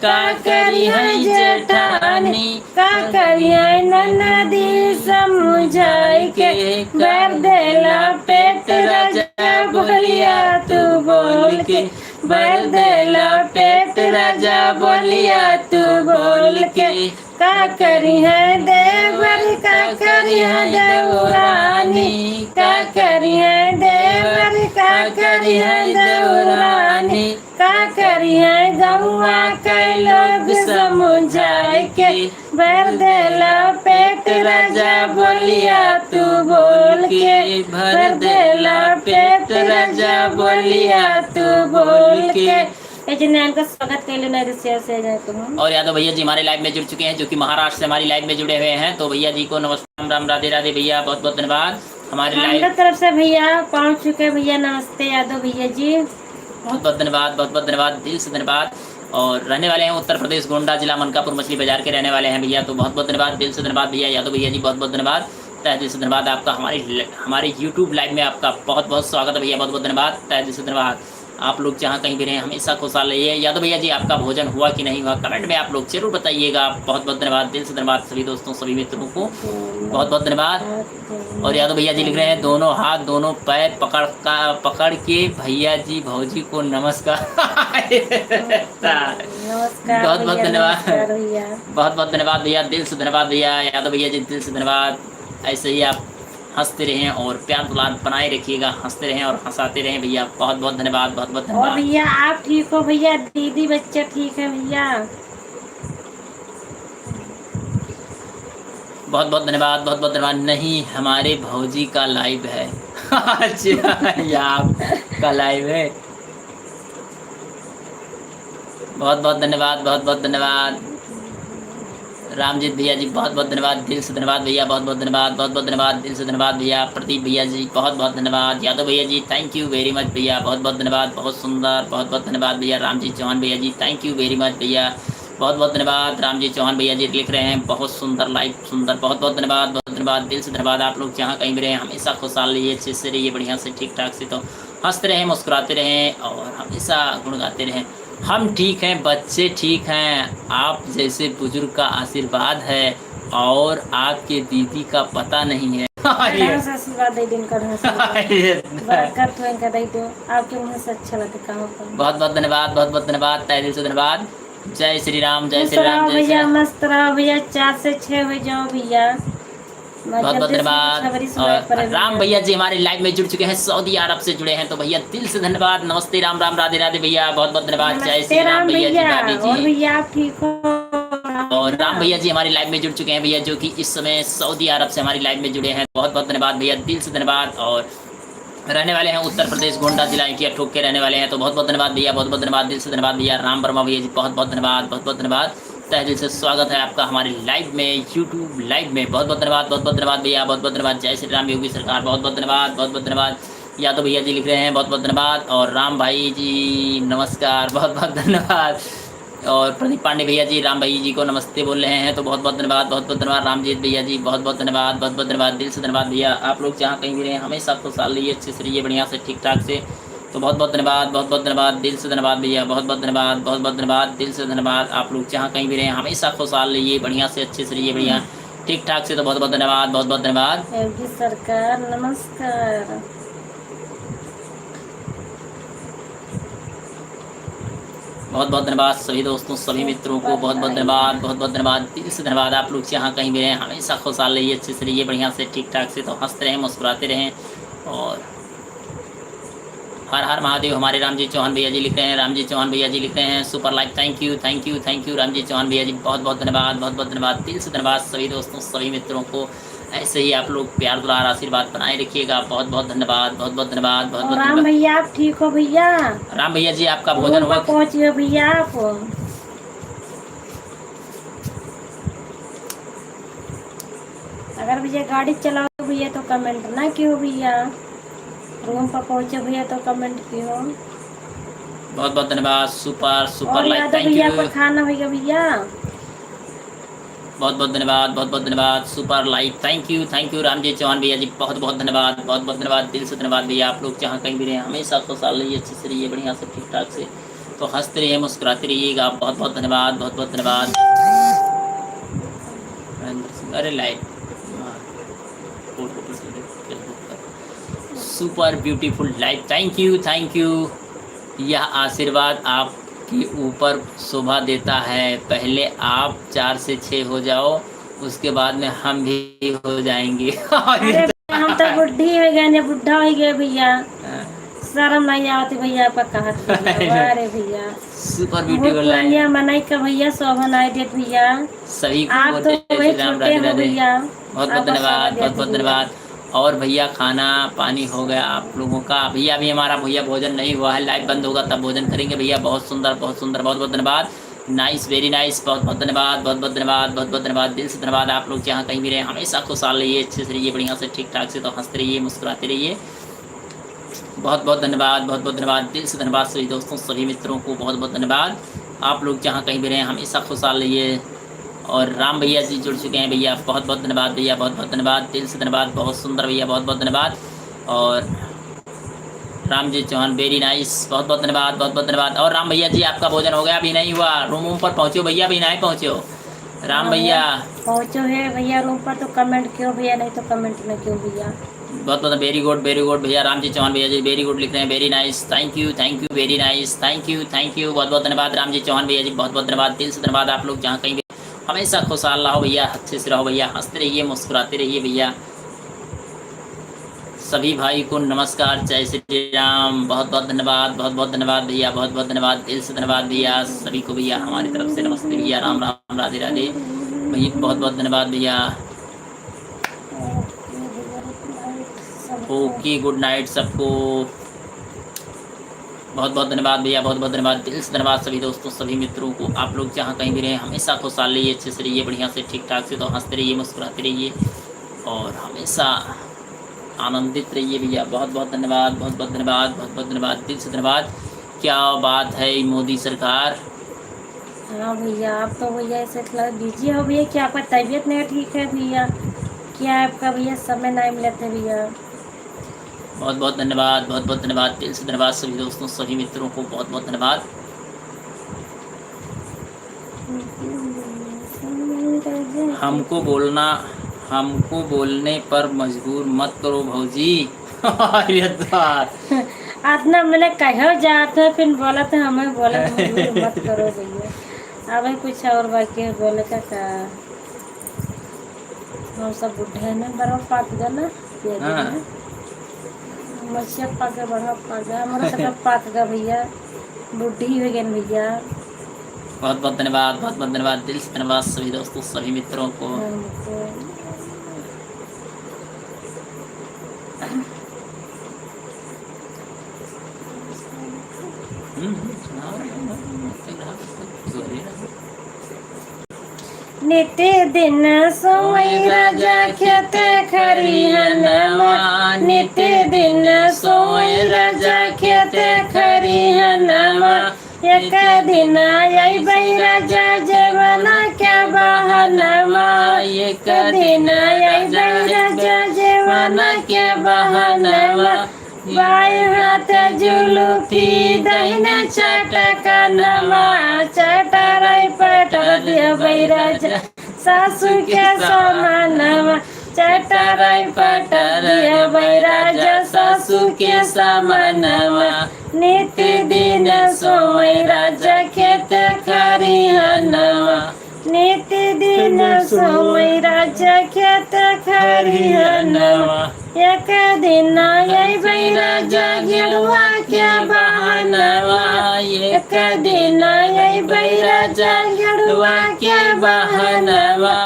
का करी है जेठानी, का करी है ननदी समझाई के, भर देला पेट राजा बोलिया तू बोल के, भर देला पेट राजा बोलिया तू बोल के, का करी है देवर, का करी है देवरानी, का करी है देवर, का करी है देवरानी, का करी है गौआ के लोग समझाए के, भर देला पेट राजा बोलिया तू बोल के, भर देला पेट राजा बोलिया तू बोल के। का स्वागत के लिए शेयर से जाए तुम। और यादव भैया जी हमारे लाइव में जुड़ चुके हैं, जो कि महाराष्ट्र से हमारी लाइव में जुड़े हुए हैं, तो भैया जी को नमस्कार, राम राधे राधे भैया, बहुत बहुत धन्यवाद हमारे लाइव तरफ से भैया पहुंच चुके भैया, नमस्ते यादव भैया जी, बहुत बहुत धन्यवाद, बहुत बहुत धन्यवाद, दिल से धन्यवाद। और रहने वाले हैं उत्तर प्रदेश गोंडा जिला मनकापुर मछली बाजार के रहने वाले हैं भैया, तो बहुत बहुत धन्यवाद, दिल से धन्यवाद भैया यादव भैया जी, बहुत बहुत धन्यवाद, तहे दिल से धन्यवाद आपका हमारे यूट्यूब लाइव में आपका बहुत बहुत स्वागत है भैया, बहुत बहुत धन्यवाद, तहे दिल से धन्यवाद। आप लोग जहाँ कहीं भी रहें हमेशा खुशहाल रहिए। यादव भैया जी आपका भोजन हुआ कि नहीं हुआ कमेंट में आप लोग जरूर बताइएगा, बहुत बहुत धन्यवाद, दिल से धन्यवाद सभी दोस्तों सभी मित्रों को, बहुत बहुत धन्यवाद। और यादव भैया जी लिख रहे हैं दोनों हाथ दोनों पैर पकड़ के भैया जी भौजी को नमस्कार। नमस्कार बहुत बहुत धन्यवाद, भैया, बहुत बहुत धन्यवाद भैया, दिल से धन्यवाद भैया यादव भैया जी, दिल से धन्यवाद। ऐसे ही आप हंसते रहें और प्यार दुलार बनाए रखिएगा, हंसते रहें और हंसाते रहें भैया, बहुत बहुत धन्यवाद, बहुत बहुत और धन्यवाद। भैया आप ठीक हो भैया, दीदी बच्चे ठीक है भैया, बहुत बहुत धन्यवाद, बहुत बहुत धन्यवाद। नहीं हमारे भौजी का लाइव है। अच्छा या आपका लाइव है, बहुत बहुत धन्यवाद, बहुत बहुत धन्यवाद रामजीत भैया जी, बहुत बहुत धन्यवाद, दिल से धन्यवाद भैया, बहुत बहुत धन्यवाद, बहुत बहुत धन्यवाद, दिल से धन्यवाद भैया। प्रदीप भैया जी बहुत बहुत धन्यवाद, यादव भैया ji thank you very much भैया, बहुत बहुत धन्यवाद, बहुत सुंदर, बहुत बहुत धन्यवाद भैया। रामजीत चौहान भैया ji thank you very much भैया, बहुत बहुत धन्यवाद। रामजीत चौहान भैया जी लिख रहे हैं बहुत सुंदर लाइव, सुंदर, बहुत बहुत धन्यवाद, बहुत धन्यवाद, दिल से धन्यवाद। आप लोग जहाँ कहीं भी रहें हमेशा खुशहाल रहिए, अच्छे से रहिए, बढ़िया से ठीक ठाक से, तो हंसते रहें, मुस्कुराते रहें और हमेशा गुणगाते रहें। हम ठीक हैं, बच्चे ठीक हैं, आप जैसे बुजुर्ग का आशीर्वाद है और आपके दीदी का पता नहीं है। आशीर्वाद दे दिन कर बरकत हो इनका दे दो, आपके मुंह से अच्छा लगता काम पर। बहुत बहुत धन्यवाद, बहुत बहुत धन्यवाद, तहे दिल से धन्यवाद। जय श्री राम, जय श्री राम, जय श्री भैया, राम। मस्त रहो भैया, 4 से 6 हो जाओ भैया, बहुत बहुत धन्यवाद। और राम भैया जी हमारे लाइव में जुड़ चुके हैं, सऊदी अरब से जुड़े हैं, तो भैया दिल से धन्यवाद, नमस्ते राम राम राधे राधे भैया, बहुत बहुत धन्यवाद। जय श्री राम भैया जी, भाभी जी, भैया आप ठीक हो। और राम भैया जी हमारी लाइव में जुड़ चुके हैं भैया, जो कि इस समय सऊदी अरब से हमारी लाइव में जुड़े हैं, बहुत बहुत धन्यवाद भैया, दिल से धन्यवाद। और रहने वाले हैं उत्तर प्रदेश गोंडा जिला इंकिया ठोक के रहने वाले हैं, तो बहुत बहुत धन्यवाद भैया, बहुत बहुत धन्यवाद, दिल से धन्यवाद भैया। राम वर्मा भैया जी बहुत बहुत धन्यवाद, बहुत बहुत धन्यवाद, तहे दिल से स्वागत है आपका हमारे लाइव में, यूट्यूब लाइव में, बहुत बहुत धन्यवाद, बहुत बहुत धन्यवाद भैया, बहुत बहुत धन्यवाद। जय श्री राम योगी सरकार, बहुत बहुत धन्यवाद, बहुत बहुत धन्यवाद। यादव भैया जी लिख रहे हैं बहुत बहुत धन्यवाद। और राम भाई जी नमस्कार, बहुत बहुत धन्यवाद। और प्रदीप पांडे भैया जी राम भाई जी को नमस्ते बोल रहे हैं, तो बहुत बहुत धन्यवाद, बहुत बहुत धन्यवाद। रामजीत भैया जी बहुत बहुत धन्यवाद, बहुत बहुत धन्यवाद, दिल से धन्यवाद भैया। आप लोग जहाँ कहीं भी रहे हमेशा खुशहाल रहिए, अच्छे से रहिए, बढ़िया से ठीक ठाक से, तो बहुत बहुत धन्यवाद, बहुत बहुत धन्यवाद, दिल से धन्यवाद भैया, बहुत बहुत धन्यवाद, बहुत बहुत धन्यवाद, दिल से धन्यवाद। आप लोग जहाँ कहीं भी रहे हमेशा खुशहाल रहिए, बढ़िया से अच्छे से रहिए, बढ़िया ठीक ठाक से, तो बहुत बहुत धन्यवाद, बहुत बहुत धन्यवाद। योगी सरकार नमस्कार, बहुत बहुत धन्यवाद सभी दोस्तों सभी मित्रों को, बहुत बहुत धन्यवाद, बहुत बहुत धन्यवाद, दिल से धन्यवाद। आप लोग जहाँ कहीं भी रहें हमेशा खुशहाल रहिए, अच्छे से रहिए, बढ़िया से ठीक ठाक से, तो हंसते रहें, मुस्कुराते रहें। और हर हर महादेव। हमारे रामजीत चौहान भैया जी लिख रहे हैं, रामजीत चौहान भैया जी लिख रहे हैं super like, thank you thank you thank you Ramjeet Chauhan भैया जी, बहुत बहुत धन्यवाद, बहुत बहुत धन्यवाद, दिल से धन्यवाद सभी दोस्तों सभी मित्रों को। ऐसे ही आप लोग प्यार दुलार आशीर्वाद बनाए रखिएगा, बहुत बहुत धन्यवाद, बहुत बहुत धन्यवाद, बहुत बहुत राम भैया आप ठीक हो भैया, राम भैया जी आपका भोजन हुआ पहुँचिए भैया आप। अगर भैया गाड़ी चलाओ भैया तो कमेंट ना क्यों भैया, रूम पर पहुँचे भैया तो कमेंट क्यों। बहुत बहुत धन्यवाद, सुपर सुपर लाइक, थैंक भैया यू, पर खाना भैया भैया, बहुत बहुत धन्यवाद, बहुत बहुत धन्यवाद, super like, thank you Ramjeet Chauhan भैया जी, बहुत बहुत धन्यवाद, बहुत बहुत धन्यवाद, दिल से धन्यवाद भैया। आप लोग जहाँ कहीं भी रहे हमेशा खुशहाल रहिए, अच्छे से रहिए, बढ़िया से ठीक ठाक से, तो हंसते रहिए, मुस्कुराते रहिएगा। बहुत बहुत धन्यवाद, बहुत बहुत धन्यवाद। अरे light super beautiful life, thank you thank you. यह आशीर्वाद आपके ऊपर शोभा देता है। पहले आप 4 से 6 हो जाओ, उसके बाद में हम भी हो जाएंगे। अरे हम तो बुढ़ी हो गए, बुढ़ा हो गए भैया, शर्म नहीं आती भैया आपका कहा। अरे भैया सुपर ब्यूटीफुल पुरानिया मनाई का भैया, शोभा नाई डेट भैया, सभी को आप तो वही छोटे हो भैया। बहुत बहुत धन्यवाद, बहुत बहुत धन्यवाद। और भैया खाना पानी हो गया आप लोगों का? भैया अभी हमारा भैया भोजन नहीं हुआ है, लाइव बंद होगा तब भोजन करेंगे भैया। बहुत सुंदर बहुत सुंदर, बहुत बहुत धन्यवाद। नाइस, वेरी नाइस, बहुत बहुत धन्यवाद, बहुत बहुत धन्यवाद, बहुत बहुत धन्यवाद, दिल से धन्यवाद। आप लोग जहाँ कहीं भी रहे हमेशा खुशहाल रहिए, अच्छे से रहिए, बढ़िया से ठीक ठाक से, तो हंसते रहिए, मुस्कुराते रहिए। बहुत बहुत धन्यवाद, बहुत बहुत धन्यवाद, दिल से धन्यवाद सभी दोस्तों, सभी मित्रों को बहुत बहुत धन्यवाद। आप लोग जहाँ कहीं भी रहे हमेशा खुशहाल रहिए। और राम भैया जी जुड़ चुके हैं भैया, बहुत बहुत धन्यवाद भैया, बहुत बहुत धन्यवाद, दिल से धन्यवाद, बहुत सुंदर भैया, बहुत बहुत धन्यवाद। और राम जी चौहान, वेरी नाइस, बहुत बहुत धन्यवाद, बहुत बहुत धन्यवाद। और राम भैया जी आपका भोजन हो गया? अभी नहीं हुआ, रूम पर पहुँचो भैया, अभी नहीं पहुँचे हो राम भैया? पहुँचो है भैया रूम पर, तो कमेंट क्यों भैया, नहीं तो कमेंट में क्यों भैया। बहुत बहुत वेरी गुड भैया। राम जी चौहान भैया जी वेरी गुड लिख रहे हैं, very nice, thank you, very nice, thank you, बहुत बहुत धन्यवाद। राम जी चौहान भैया जी बहुत बहुत धन्यवाद, दिल से धन्यवाद। आप लोग जहाँ कहीं भी हमेशा खुशहाल रहो भैया, अच्छे से रहो भैया, हंसते रहिए, मुस्कुराते रहिए भैया। सभी भाई को नमस्कार, जय श्री राम, बहुत बहुत धन्यवाद, बहुत बहुत धन्यवाद भैया, बहुत बहुत धन्यवाद, दिल से धन्यवाद भैया सभी को भैया, हमारी तरफ से नमस्ते भैया, राम राम, राधे राधे भैया, बहुत बहुत धन्यवाद भैया। ओके, गुड नाइट सबको, बहुत बहुत धन्यवाद भैया, बहुत बहुत धन्यवाद, दिल से धन्यवाद सभी दोस्तों, सभी मित्रों को। आप लोग जहाँ कहीं भी रहे हमेशा खुशहाल रहिए, अच्छे से रहिए, बढ़िया से ठीक ठाक से, तो हंसते रहिए, मुस्कुराते रहिए और हमेशा आनंदित रहिए भैया। बहुत बहुत धन्यवाद, बहुत बहुत धन्यवाद, बहुत बहुत धन्यवाद, दिल से धन्यवाद। क्या बात है मोदी सरकार। हाँ भैया, आप तो भैया ऐसे बिजी हो भैया, क्या आपका तबीयत नहीं ठीक है भैया? क्या आपका भैया समय नहीं मिलते भैया? बहुत बहुत धन्यवाद, बहुत बहुत धन्यवाद, दिल से धन्यवाद सभी दोस्तों, सभी मित्रों को बहुत बहुत धन्यवाद। हमको बोलने पर मजबूर मत करो भौजी। आतना मैंने कहो जाते फिर बोला तो हमें बोला मजबूर मत करो भैया। अब कुछ और बाकी बोले का हम सब बुढ़े ने बर्फ पाक गया ना, मछिया पाक गया, बर्फ पाक गया, हमारा सब पाक गया भैया, बुढ़ी हो गई भैया। बहुत बहुत धन्यवाद, बहुत बहुत धन्यवाद, दिल से धन्यवाद सभी दोस्तों, सभी मित्रों को। नित्य दिन सोई राजा खेते खरिहनमा, नित्य दिन सोई राजा खेते खरिहनमा, एक दिन आई बई राजा जवाना क्या बहनमा, एक दिन आई बई राजा जवाना क्या बहनमा, बाएं हाथ जुलूफी दहिना चटकनमा, चटराई पटर दिया बई राजा सासू के समानमा, चटराई पटर दिया बई राजा सासू के समानमा, नित्य दिन सोई राजा खेत खरिहनमा, नित्य दिन सोई राजा खेत खरिहनमा, एक दिन आई बई राजा गेरुआ के बहनवा, एक दिन आई बई राजा गेरुआ के बहनवा,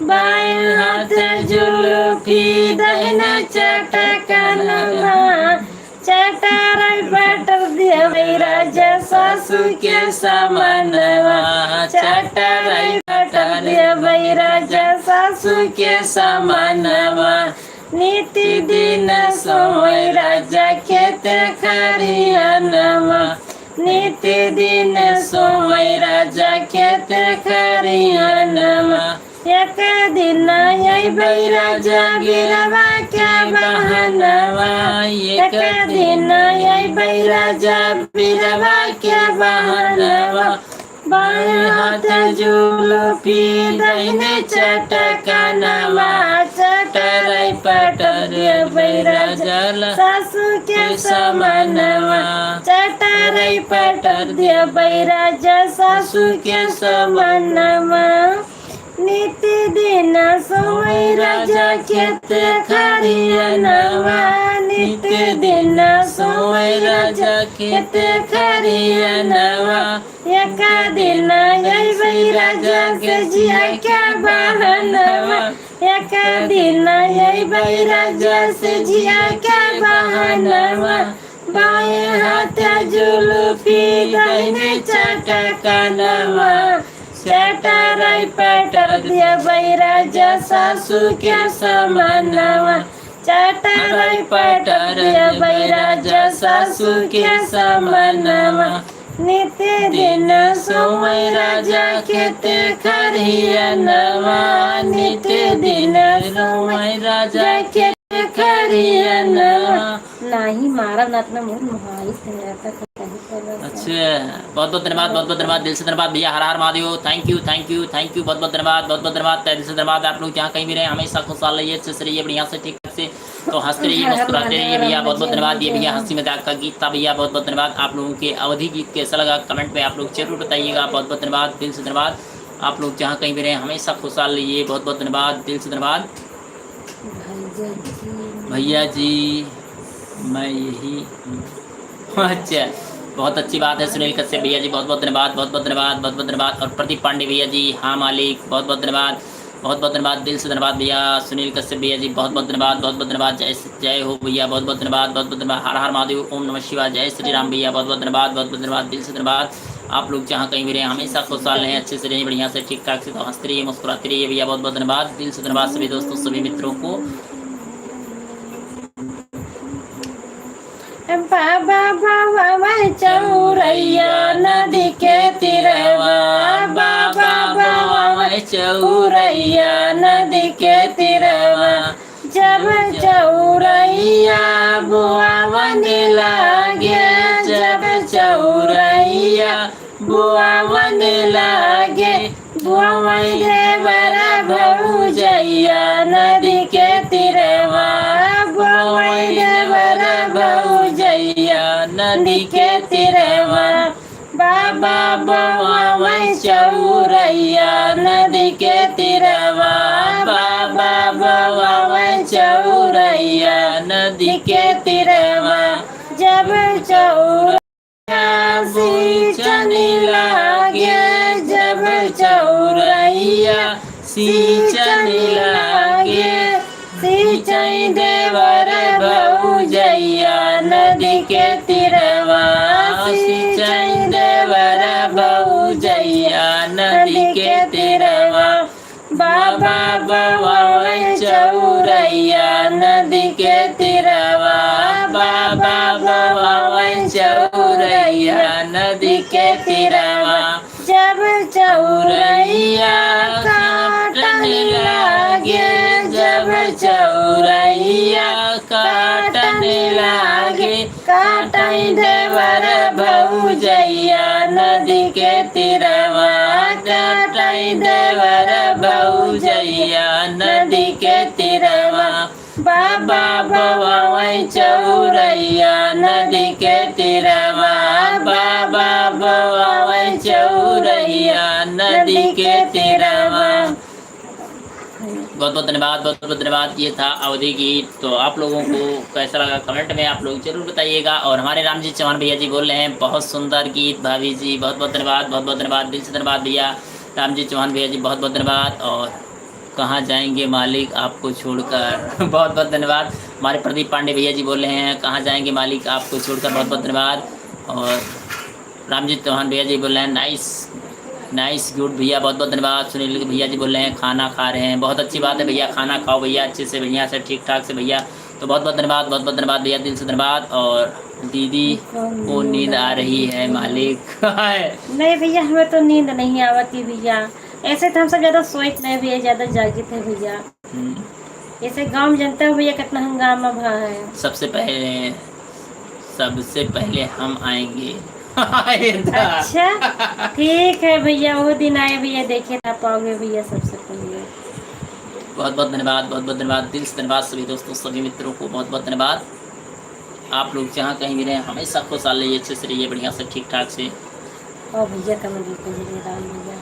बाएं हाथ जुलूफी दहिना चटकनमा, चटराई पटर दिया बई राजा सासू के समानवा, चटराई पटर दिया बई राजा सासू के समानवा, नित्य दिन सोई राजा खेत खरिहनमा, नित्य दिन सोई राजा खेत खरिहनमा, एक दिन अइबै राजा बीरवा के बहनवा एक दिन अइबै राजा बीरवा के बहनवा बाएं हाथ जुलूफी दाहिने चटकनवा चटरई पटर देबै राजा सासू के समनवा चटरई पटर देबै राजा सासू के समनवा नित्य दिन सोई राजा खेत खरियनवा नित्य दिन सोई राजा खेत खरियनवा एक दिन अइबै राजा के जिया के बहनवा एक दिन अइबै राजा से जिया के बहनवा बाएं हाथ जुलूफी दाहिने चटकनवा चटरई पटर देबै राजा सासू के समनवा चटरई पटर देबै राजा सासू के समनवा नित्य दिन सोई राजा खेत खरियनवा नित्य दिन सोई राजा खेत खरियनवा नाही मारा नातना मोर मोहाई से रहता अच्छा, बहुत बहुत धन्यवाद दिल से धन्यवाद भैया। हर हर महादेव। थैंक यू बहुत बहुत धन्यवाद दिल से धन्यवाद। आप लोग जहाँ कहीं भी रहे हमेशा खुशहाल रहिए, अच्छे से रहिए, बढ़िया से ठीक से तो हंसते रहिए, मुस्कुराते रहिए भैया। बहुत बहुत धन्यवाद। ये भैया हंसी मजाक का गीत था भैया, बहुत बहुत धन्यवाद। आप लोगों के अवधि गीत कैसा लगा कमेंट में आप लोग जरूर बताइएगा। बहुत बहुत धन्यवाद दिल से धन्यवाद। आप लोग जहाँ कहीं भी रहे हमेशा खुशहाल रहिए, बहुत बहुत धन्यवाद दिल से धन्यवाद भैया जी। मैं यही अच्छा, बहुत अच्छी बात है। सुनील कश्यप भैया जी बहुत बहुत धन्यवाद बहुत बहुत धन्यवाद। और प्रदीप पांडे भैया जी हाँ मालिक बहुत बहुत धन्यवाद दिल से धन्यवाद भैया। सुनील कश्यप भैया जी बहुत बहुत धन्यवाद जय हो भैया, बहुत बहुत धन्यवाद। हर हर महादेव, ओम नमः शिवाय, जय श्री राम भैया, बहुत बहुत धन्यवाद दिल से धन्यवाद। आप लोग जहाँ कहीं भी रहे हमेशा खुशहाल रहें, अच्छे से रहें, बढ़िया से ठीक ठाक से तो हंसते रहिए, मुस्कुराते रहिए भैया। बहुत बहुत धन्यवाद दिल से धन्यवाद सभी दोस्तों सभी मित्रों को। बाबा बाबा चौरैया नदी के तीरवा बाबा बाबा चौरैया नदी के तीरवा जब चौरैया बुआवन लागे जब चौरैया बुआवन लागे बुआवन देवरा भौजैया नदी के तीरवा बुआवन देवरा भौजैया नदी के तीरवा बाबा बाबा चौरैया नदी के तीरवा बाबा बाबा चौरैया नदी के तीरवा जब चौरैया सींचन लागे जब चौरैया सींचन लागे सींचन देवर भौजैया नदी के तीरवा सींचन देवर भौजैया नदी के तीरवा बाबा बाबा चौरैया नदी के तीरवा बाबा बाबा चौरैया नदी के तीरवा जब चौरैया काटन लागे जब चौरैया काटन लागे काटन देवर भौजैया नदी के तीरवा काटन देवर भौजैया नदी के तीरवा बाबा बाबा चौरैया नदी के तीरवा बाबा बाबा चौरैया नदी के तीरवा। बहुत बहुत धन्यवाद। ये था अवधि गीत। तो आप लोगों को कैसा लगा कमेंट में आप लोग जरूर बताइएगा। और हमारे रामजी चौहान भैया जी बोल रहे हैं बहुत सुंदर गीत भाभी जी, बहुत बहुत धन्यवाद दिल से धन्यवाद भैया। रामजी चौहान भैया जी बहुत बहुत धन्यवाद। और कहाँ जाएंगे मालिक आपको छोड़कर बहुत बहुत धन्यवाद। हमारे प्रदीप पांडे भैया जी बोल रहे हैं कहाँ जाएंगे मालिक आपको छोड़कर, बहुत बहुत धन्यवाद। और रामजी चौहान भैया जी बोल रहे हैं नाइस गुड भैया, बहुत बहुत धन्यवाद। सुनील भैया जी बोल रहे हैं खाना खा रहे हैं, बहुत अच्छी बात है भैया, खाना खाओ भैया अच्छे से बढ़िया से ठीक ठाक से भैया। तो बहुत बहुत धन्यवाद भैया दिल से धन्यवाद। और दीदी को नींद आ रही है मालिक नहीं भैया हमें तो नींद नहीं आवती भैया, ऐसे तो हम सब ज्यादा सोच नहीं भैया, ज्यादा जागृत है भैया। ऐसे गांव में जानते हो भैया कितना हंगामा भा है। सबसे पहले हम आएंगे। अच्छा ठीक है भैया, वो दिन आए भैया, देखे ना पाओगे भैया सबसे पहले। बहुत बहुत धन्यवाद, बहुत बहुत धन्यवाद, दिल से धन्यवाद सभी दोस्तों, सभी मित्रों को बहुत बहुत धन्यवाद। आप लोग जहाँ कहीं भी रहें हमेशा खुशहाल रहिए, अच्छे से रहिए, बढ़िया से ठीक ठाक से। और भैया कमेंट लिखो जल्दी राम भैया।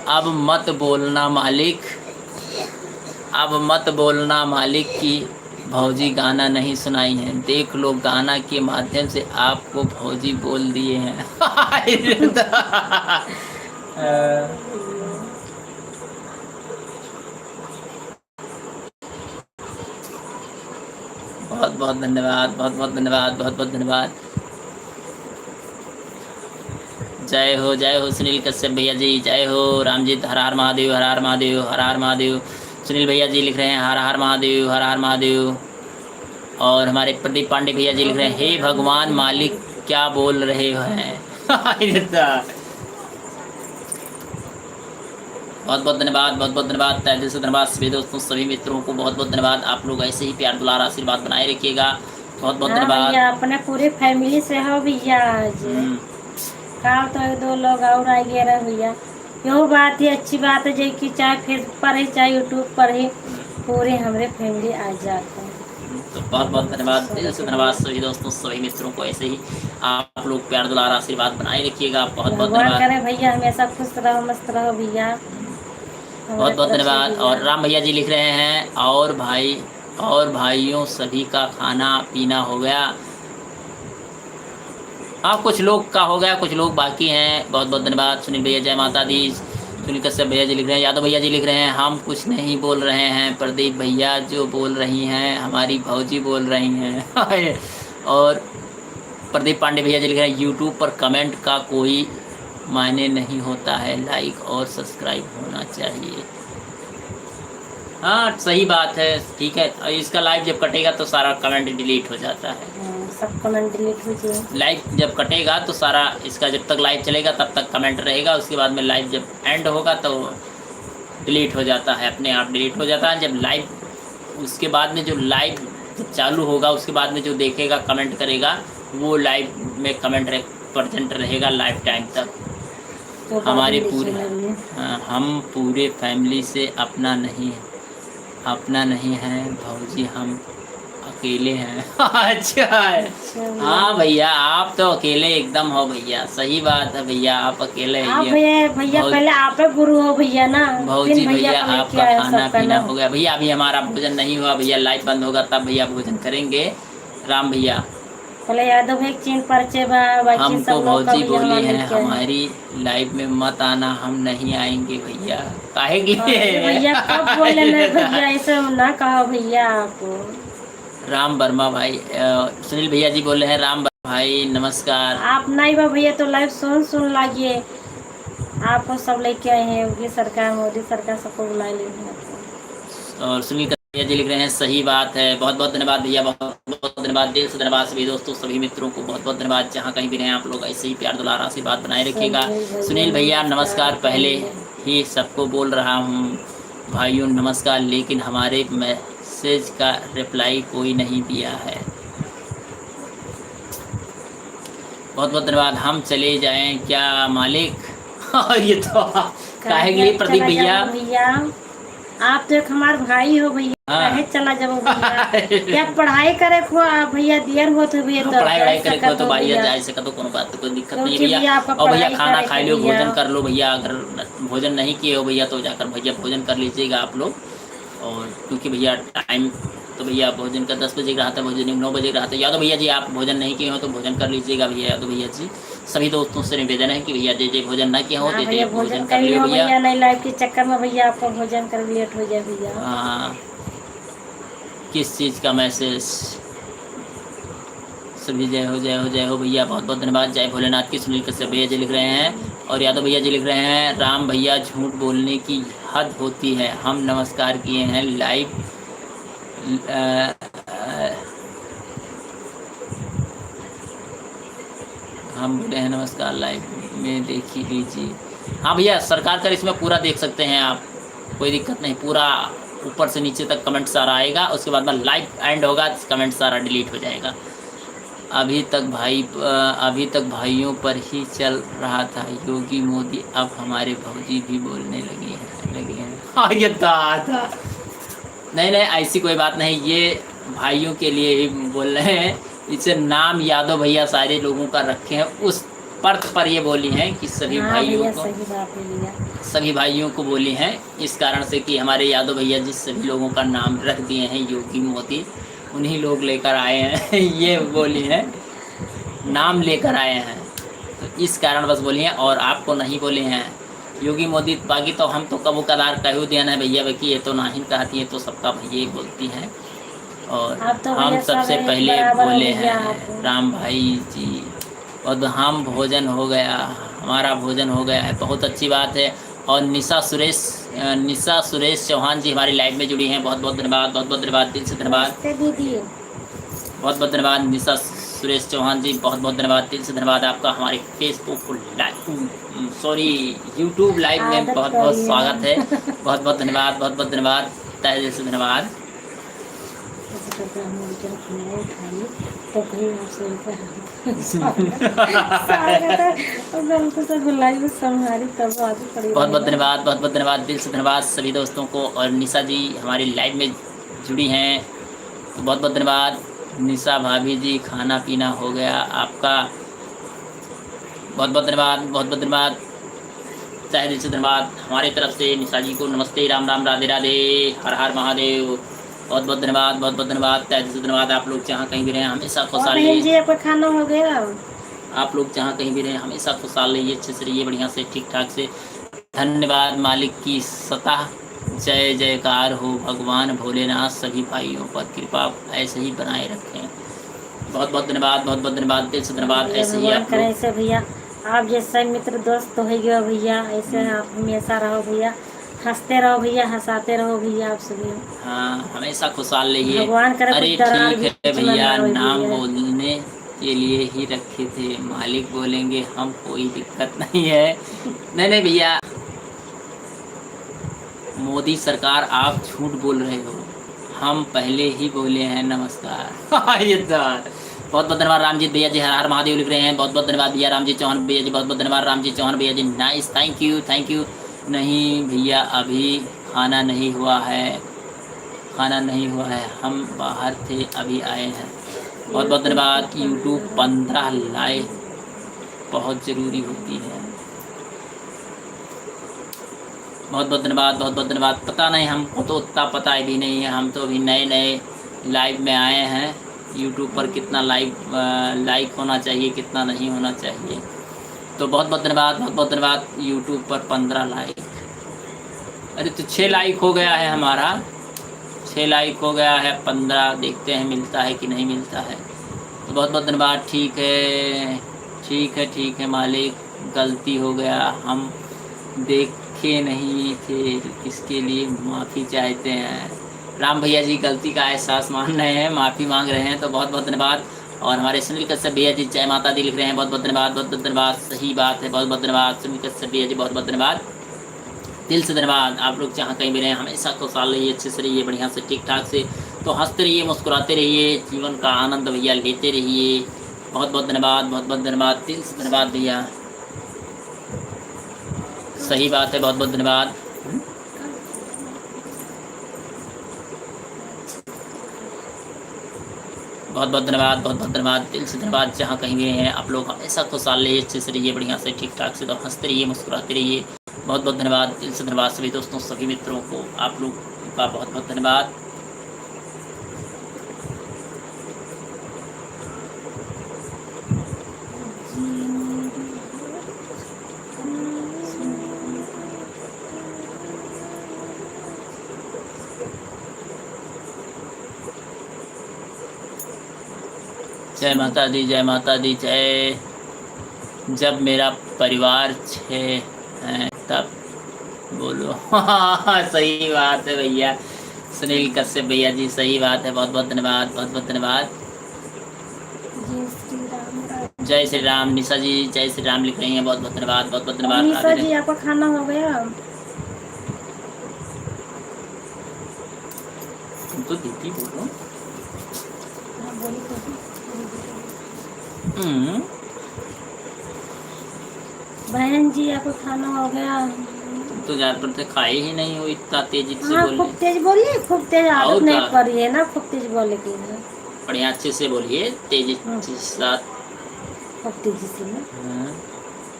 अब मत बोलना मालिक, अब मत बोलना मालिक की भौजी गाना नहीं सुनाई है। देख लो गाना के माध्यम से आपको भौजी बोल दिए हैं। बहुत बहुत धन्यवाद, बहुत बहुत धन्यवाद, बहुत बहुत धन्यवाद। जय हो सुनील कश्यप भैया जी, जय हो। रामजीत हर हर महादेव, हर हर महादेव, हर हर महादेव। सुनील भैया जी लिख रहे हैं हर हर महादेव, हर हर महादेव। और हमारे प्रदीप पांडे भैया जी लिख रहे हैं हे भगवान मालिक क्या बोल रहे हैं। बहुत बहुत धन्यवाद, बहुत बहुत धन्यवाद, तहे दिल से धन्यवाद सभी दोस्तों, सभी मित्रों को बहुत बहुत धन्यवाद। आप लोग ऐसे ही प्यार दुलार आशीर्वाद बनाए रखिएगा। बहुत बहुत धन्यवाद भैया। अपने पूरे फैमिली से हो भैया आज। कल तो एक दो लोग और आ गए रहे भैया। यो बात ही अच्छी बात है, जो कि चाहे फेसबुक पर है चाहे यूट्यूब पर है, पूरे हमारे फैमिली आ जाते हैं। तो बहुत बहुत धन्यवाद, दिल से धन्यवाद सभी दोस्तों, सभी मित्रों को ऐसे ही आप लोग प्यार दुलार आशीर्वाद बनाए रखिएगा। बहुत बहुत भगवान धन्यवाद। करे भैया हमेशा खुश रहो, मस्त रहो भैया। बहुत बहुत धन्यवाद। और राम भैया जी लिख रहे हैं और भाइयों सभी का खाना पीना हो गया। हाँ कुछ लोग का हो गया, कुछ लोग बाकी हैं। बहुत बहुत धन्यवाद सुनील भैया, जय माता दी। सुनील कश्यप भैया जी लिख रहे हैं, यादव भैया जी लिख रहे हैं हम कुछ नहीं बोल रहे हैं, प्रदीप भैया जो बोल रही हैं हमारी भौजी बोल रही हैं। और प्रदीप पांडे भैया जी लिख रहे हैं यूट्यूब पर कमेंट का कोई मायने नहीं होता है, लाइक और सब्सक्राइब होना चाहिए। हाँ सही बात है, ठीक है। इसका लाइव जब कटेगा तो सारा कमेंट डिलीट हो जाता है। सब कमेंट डिलीट हो जाए। लाइव जब कटेगा तो सारा इसका, जब तक लाइव चलेगा तब तक कमेंट रहेगा, उसके बाद में लाइव जब एंड होगा तो डिलीट हो जाता है, अपने आप डिलीट हो जाता है। जब लाइव उसके बाद में जो लाइव चालू होगा उसके बाद में जो देखेगा कमेंट करेगा वो लाइव में कमेंट प्रेजेंट रहेगा लाइव टाइम तक। तो हमारे पूरे हम पूरे फैमिली से अपना नहीं है भौजी, हम अकेले हैं। अच्छा हाँ भैया आप तो अकेले एकदम हो भैया, सही बात है भैया, आप अकेले आप भैया पहले आप गुरु हो भैया ना। भौजी भैया आपका खाना पीना हो गया भैया, अभी हमारा भोजन नहीं हुआ भैया, लाइव बंद होगा तब भैया भोजन करेंगे। राम भैया पहले यादव भाई चीन परिचय बाकी हमको सब लोग भौजी बोली है हमारी लाइव में मत आना, हम नहीं आएंगे भैया। काहे की भैया कब बोले भैया, ऐसे ना कहो भैया आपको। राम वर्मा भाई, सुनील भैया जी बोल रहे हैं राम वर्मा भाई नमस्कार। आप नहीं बा भैया तो लाइव सुन लागिए, आपको सब लेके आए हैं, योगी सरकार मोदी सरकार सबको बुला ले। और सुनील भैया जी लिख रहे हैं सही बात है। बहुत बहुत धन्यवाद भैया, बहुत बहुत धन्यवाद, दिल से धन्यवाद सभी दोस्तों, सभी मित्रों को बहुत बहुत धन्यवाद। जहाँ कहीं भी रहें आप लोग ऐसे ही प्यार दुलार आशीर्वाद बनाए रखिएगा। सुनील भैया नमस्कार, पहले ही सबको बोल रहा हूँ भाइयों नमस्कार, लेकिन हमारे मैसेज का रिप्लाई कोई नहीं दिया है। बहुत बहुत धन्यवाद। हम चले जाएं क्या मालिक? और ये तो कहेंगे प्रदीप भैया आप तो एक हमारे भाई हो भैया, काहे चला जाओ भैया। क्या पढ़ाई करे को भैया देर होत है भैया, तो पढ़ाई करे को तो भैया जाए से तो कोनो बात कोई दिक्कत नहीं भैया। और भैया खाना खा लो, भोजन कर लो भैया, अगर भोजन नहीं किए हो भैया तो जाकर भैया भोजन कर लीजिएगा आप लोग। और क्योंकि भैया टाइम तो भैया भोजन का 10 बजे का रहता है, भोजन 9 बजे का रहता है। यादव भैया जी आप भोजन नहीं किए हो तो भोजन कर लीजिएगा भैया। यादव भैया जी सभी दोस्तों से निवेदन है कि भैया जे भोजन ना किए हो जे भोजन कर लियो भैया। नहीं लाइव के चक्कर में भैया आपको भोजन कर लेट हो जाए भैया। हाँ किस चीज़ का मैसेज? सभी जय हो जय हो जय हो भैया, बहुत बहुत धन्यवाद। जय भोलेनाथ की। सुनील कश्यप भैया जी लिख रहे हैं और यादव भैया जी लिख रहे हैं राम भैया झूठ बोलने की हद होती है, हम नमस्कार किए हैं लाइव हम बोले हैं नमस्कार लाइव। में देख ही लीजिए। हाँ भैया, सरकार कर इसमें पूरा देख सकते हैं आप, कोई दिक्कत नहीं, पूरा ऊपर से नीचे तक कमेंट सारा आएगा, उसके बाद में लाइव एंड होगा, कमेंट सारा डिलीट हो जाएगा। अभी तक भाइयों पर ही चल रहा था योगी मोदी, अब हमारे भौजी भी बोलने लगे हैं। हाँ ये था। नहीं ऐसी कोई बात नहीं, ये भाइयों के लिए ही बोल रहे हैं। इसे नाम यादव भैया सारे लोगों का रखे हैं, उस पर्त पर ये बोली हैं कि सभी हाँ भाइयों भैया, को, सही बात है भैया। सभी भाइयों को बोली हैं, इस कारण से कि हमारे यादव भैया जिस सभी लोगों का नाम रख दिए हैं योगी मोदी, उन्हीं लोग लेकर आए हैं। ये बोली है, नाम लेकर आए हैं, तो इस कारण बस बोली हैं, और आपको नहीं बोले हैं योगी मोदी। बाकी तो हम तो कबू कदार कहू दिया ना भैया, बाकी ये तो नहीं कहती है, तो सबका भैया ही बोलती हैं। और आप तो हम भैया सब सबसे एक पहले बराबर हो बोले भैया हैं आप। राम भाई जी, और हम भोजन हो गया, हमारा भोजन हो गया है, बहुत अच्छी बात है। और निशा सुरेश चौहान जी हमारी लाइव में जुड़ी हैं, बहुत बहुत धन्यवाद, बहुत बहुत धन्यवाद, दिल से धन्यवाद, नमस्ते दीदी। बहुत बहुत धन्यवाद निशा सुरेश चौहान जी, बहुत बहुत धन्यवाद, दिल से धन्यवाद आपका हमारे Facebook live, sorry YouTube live में आदत बहुत बहुत करिए। स्वागत है, बहुत बहुत धन्यवाद, बहुत बहुत धन्यवाद, तहे दिल से धन्यवाद। ऐसे करके हम उनके खाना उठाइए तो कहीं आपसे गलती से बुलाई में संभारी तब आगे पड़ी। बहुत बहुत धन्यवाद, बहुत बहुत धन्यवाद, दिल से धन्यवाद सभी दोस्तों को। और निशा जी हमारी लाइव में जुड़ी हैं, तो बहुत बहुत धन्यवाद। निशा भाभी जी, खाना पीना हो गया आपका, बहुत बहुत धन्यवाद, बहुत बहुत धन्यवाद, तहे दिल से धन्यवाद हमारी तरफ से निशा जी को। नमस्ते, राम राम, राधे राधे, हर हर महादेव, बहुत बहुत धन्यवाद, बहुत बहुत धन्यवाद, तहे दिल से धन्यवाद। आप लोग जहाँ कहीं भी रहें हमेशा खुशहाल बहन जी रहिए, आपका खाना हो गया? आप लोग जहाँ कहीं भी रहें हमेशा खुशहाल रहिए, अच्छे से रहिए, बढ़िया से, ठीक ठाक से। धन्यवाद मालिक की सतह जय जयकार हो, भगवान भोलेनाथ सभी भाइयों पर कृपा ऐसे ही बनाए रखें। बहुत बहुत धन्यवाद, बहुत बहुत धन्यवाद, दिल से धन्यवाद। भैया ऐसे ही भगवान आप करें लोग, ऐसे भैया आप जैसे मित्र दोस्त हो गया भैया, ऐसे आप हमेशा रहो भैया, हंसते रहो भैया, हंसाते रहो भैया आप सभी। हाँ हमेशा खुशहाल रहिए। भगवान करे अरे कुछ दरार ठीक है बीच में ना भैया, आवे नाम भैया। बोलने के लिए ही रखे थे, मालिक बोलेंगे हम, कोई दिक्कत नहीं है। नहीं भैया, मोदी सरकार आप झूठ बोल रहे हो, हम पहले ही बोले हैं नमस्कार। ये तो बहुत बहुत धन्यवाद रामजीत भैया जी, हर हर महादेव लिख रहे हैं, बहुत बहुत धन्यवाद भैया। रामजीत चौहान भैया जी, बहुत बहुत धन्यवाद। रामजीत चौहान भैया ji, nice, thank you thank you. नहीं भैया अभी खाना नहीं हुआ है, खाना नहीं हुआ है, हम बाहर थे अभी आए हैं। बहुत बहुत धन्यवाद। यूट्यूब 15 लाइक बहुत ज़रूरी होती है, बहुत बहुत धन्यवाद, बहुत बहुत धन्यवाद। पता नहीं, हमको तो उतना पता भी नहीं है, हम तो अभी नए नए लाइव में आए हैं। यूट्यूब पर कितना लाइक होना चाहिए, कितना नहीं होना चाहिए, तो बहुत बहुत धन्यवाद, बहुत बहुत धन्यवाद। यूट्यूब पर 15 लाइक, अरे तो 6 लाइक हो गया है हमारा, 6 लाइक हो गया है, 15 देखते हैं मिलता है कि नहीं मिलता है, तो बहुत बहुत धन्यवाद। ठीक है ठीक है ठीक है मालिक, गलती हो गया, हम देखे नहीं थे, इसके लिए माफ़ी चाहते हैं। राम भैया जी गलती का एहसास मान रहे हैं, माफ़ी मांग रहे हैं, तो बहुत बहुत धन्यवाद। और हमारे सुनील कश्यप भैया जी जय माता दी लिख रहे हैं, बहुत बहुत धन्यवाद, बहुत बहुत धन्यवाद, सही बात है, बहुत बहुत धन्यवाद सुनील कश्यप भैया जी, बहुत बहुत धन्यवाद, दिल से धन्यवाद। आप लोग जहाँ कहीं भी रहें हमेशा खुशहाल रहिए, अच्छे से रहिए, बढ़िया से, ठीक ठाक से, तो हंसते रहिए, मुस्कुराते रहिए, जीवन का आनंद भैया लेते रहिए। बहुत बहुत धन्यवाद, बहुत बहुत धन्यवाद, दिल से धन्यवाद भैया, सही बात है, बहुत बहुत धन्यवाद। बहुत बहुत धन्यवाद, बहुत बहुत धन्यवाद, दिल से धन्यवाद। जहाँ कहीं भी हैं आप लोग हमेशा खुशहाल रहिए, अच्छे से रहिए, बढ़िया से, ठीक ठाक से, तो हंसते रहिए, मुस्कुराते रहिए। बहुत बहुत धन्यवाद, दिल से धन्यवाद सभी दोस्तों, सभी मित्रों को, आप लोग का बहुत बहुत धन्यवाद। जय माता दी, जय माता दी, जय। जब मेरा परिवार 6 है तब बोलो। सही बात है भैया, सुनील कश्यप भैया जी, सही बात है, बहुत बहुत धन्यवाद, बहुत बहुत धन्यवाद। जय श्री राम। जय श्री राम। निशा जी जय श्री राम लिख रही हैं, बहुत बहुत धन्यवाद, बहुत बहुत धन्यवाद। निशा जी आपका खाना हो गया? तुम तो दीदी बोलो। हाँ बोली तो। बहन जी आपका खाना हो गया? तुम तो ज्यादातर से खाए ही नहीं हो, इतना तेजी से हाँ बोल खूब रहे। तेज बोलिए, खूब तेज और आदत नहीं क्या, पड़ी है ना खूब तेज बोले की है। बढ़िया अच्छे से बोलिए, तेजी के साथ। खूब तेजी से ना। हाँ।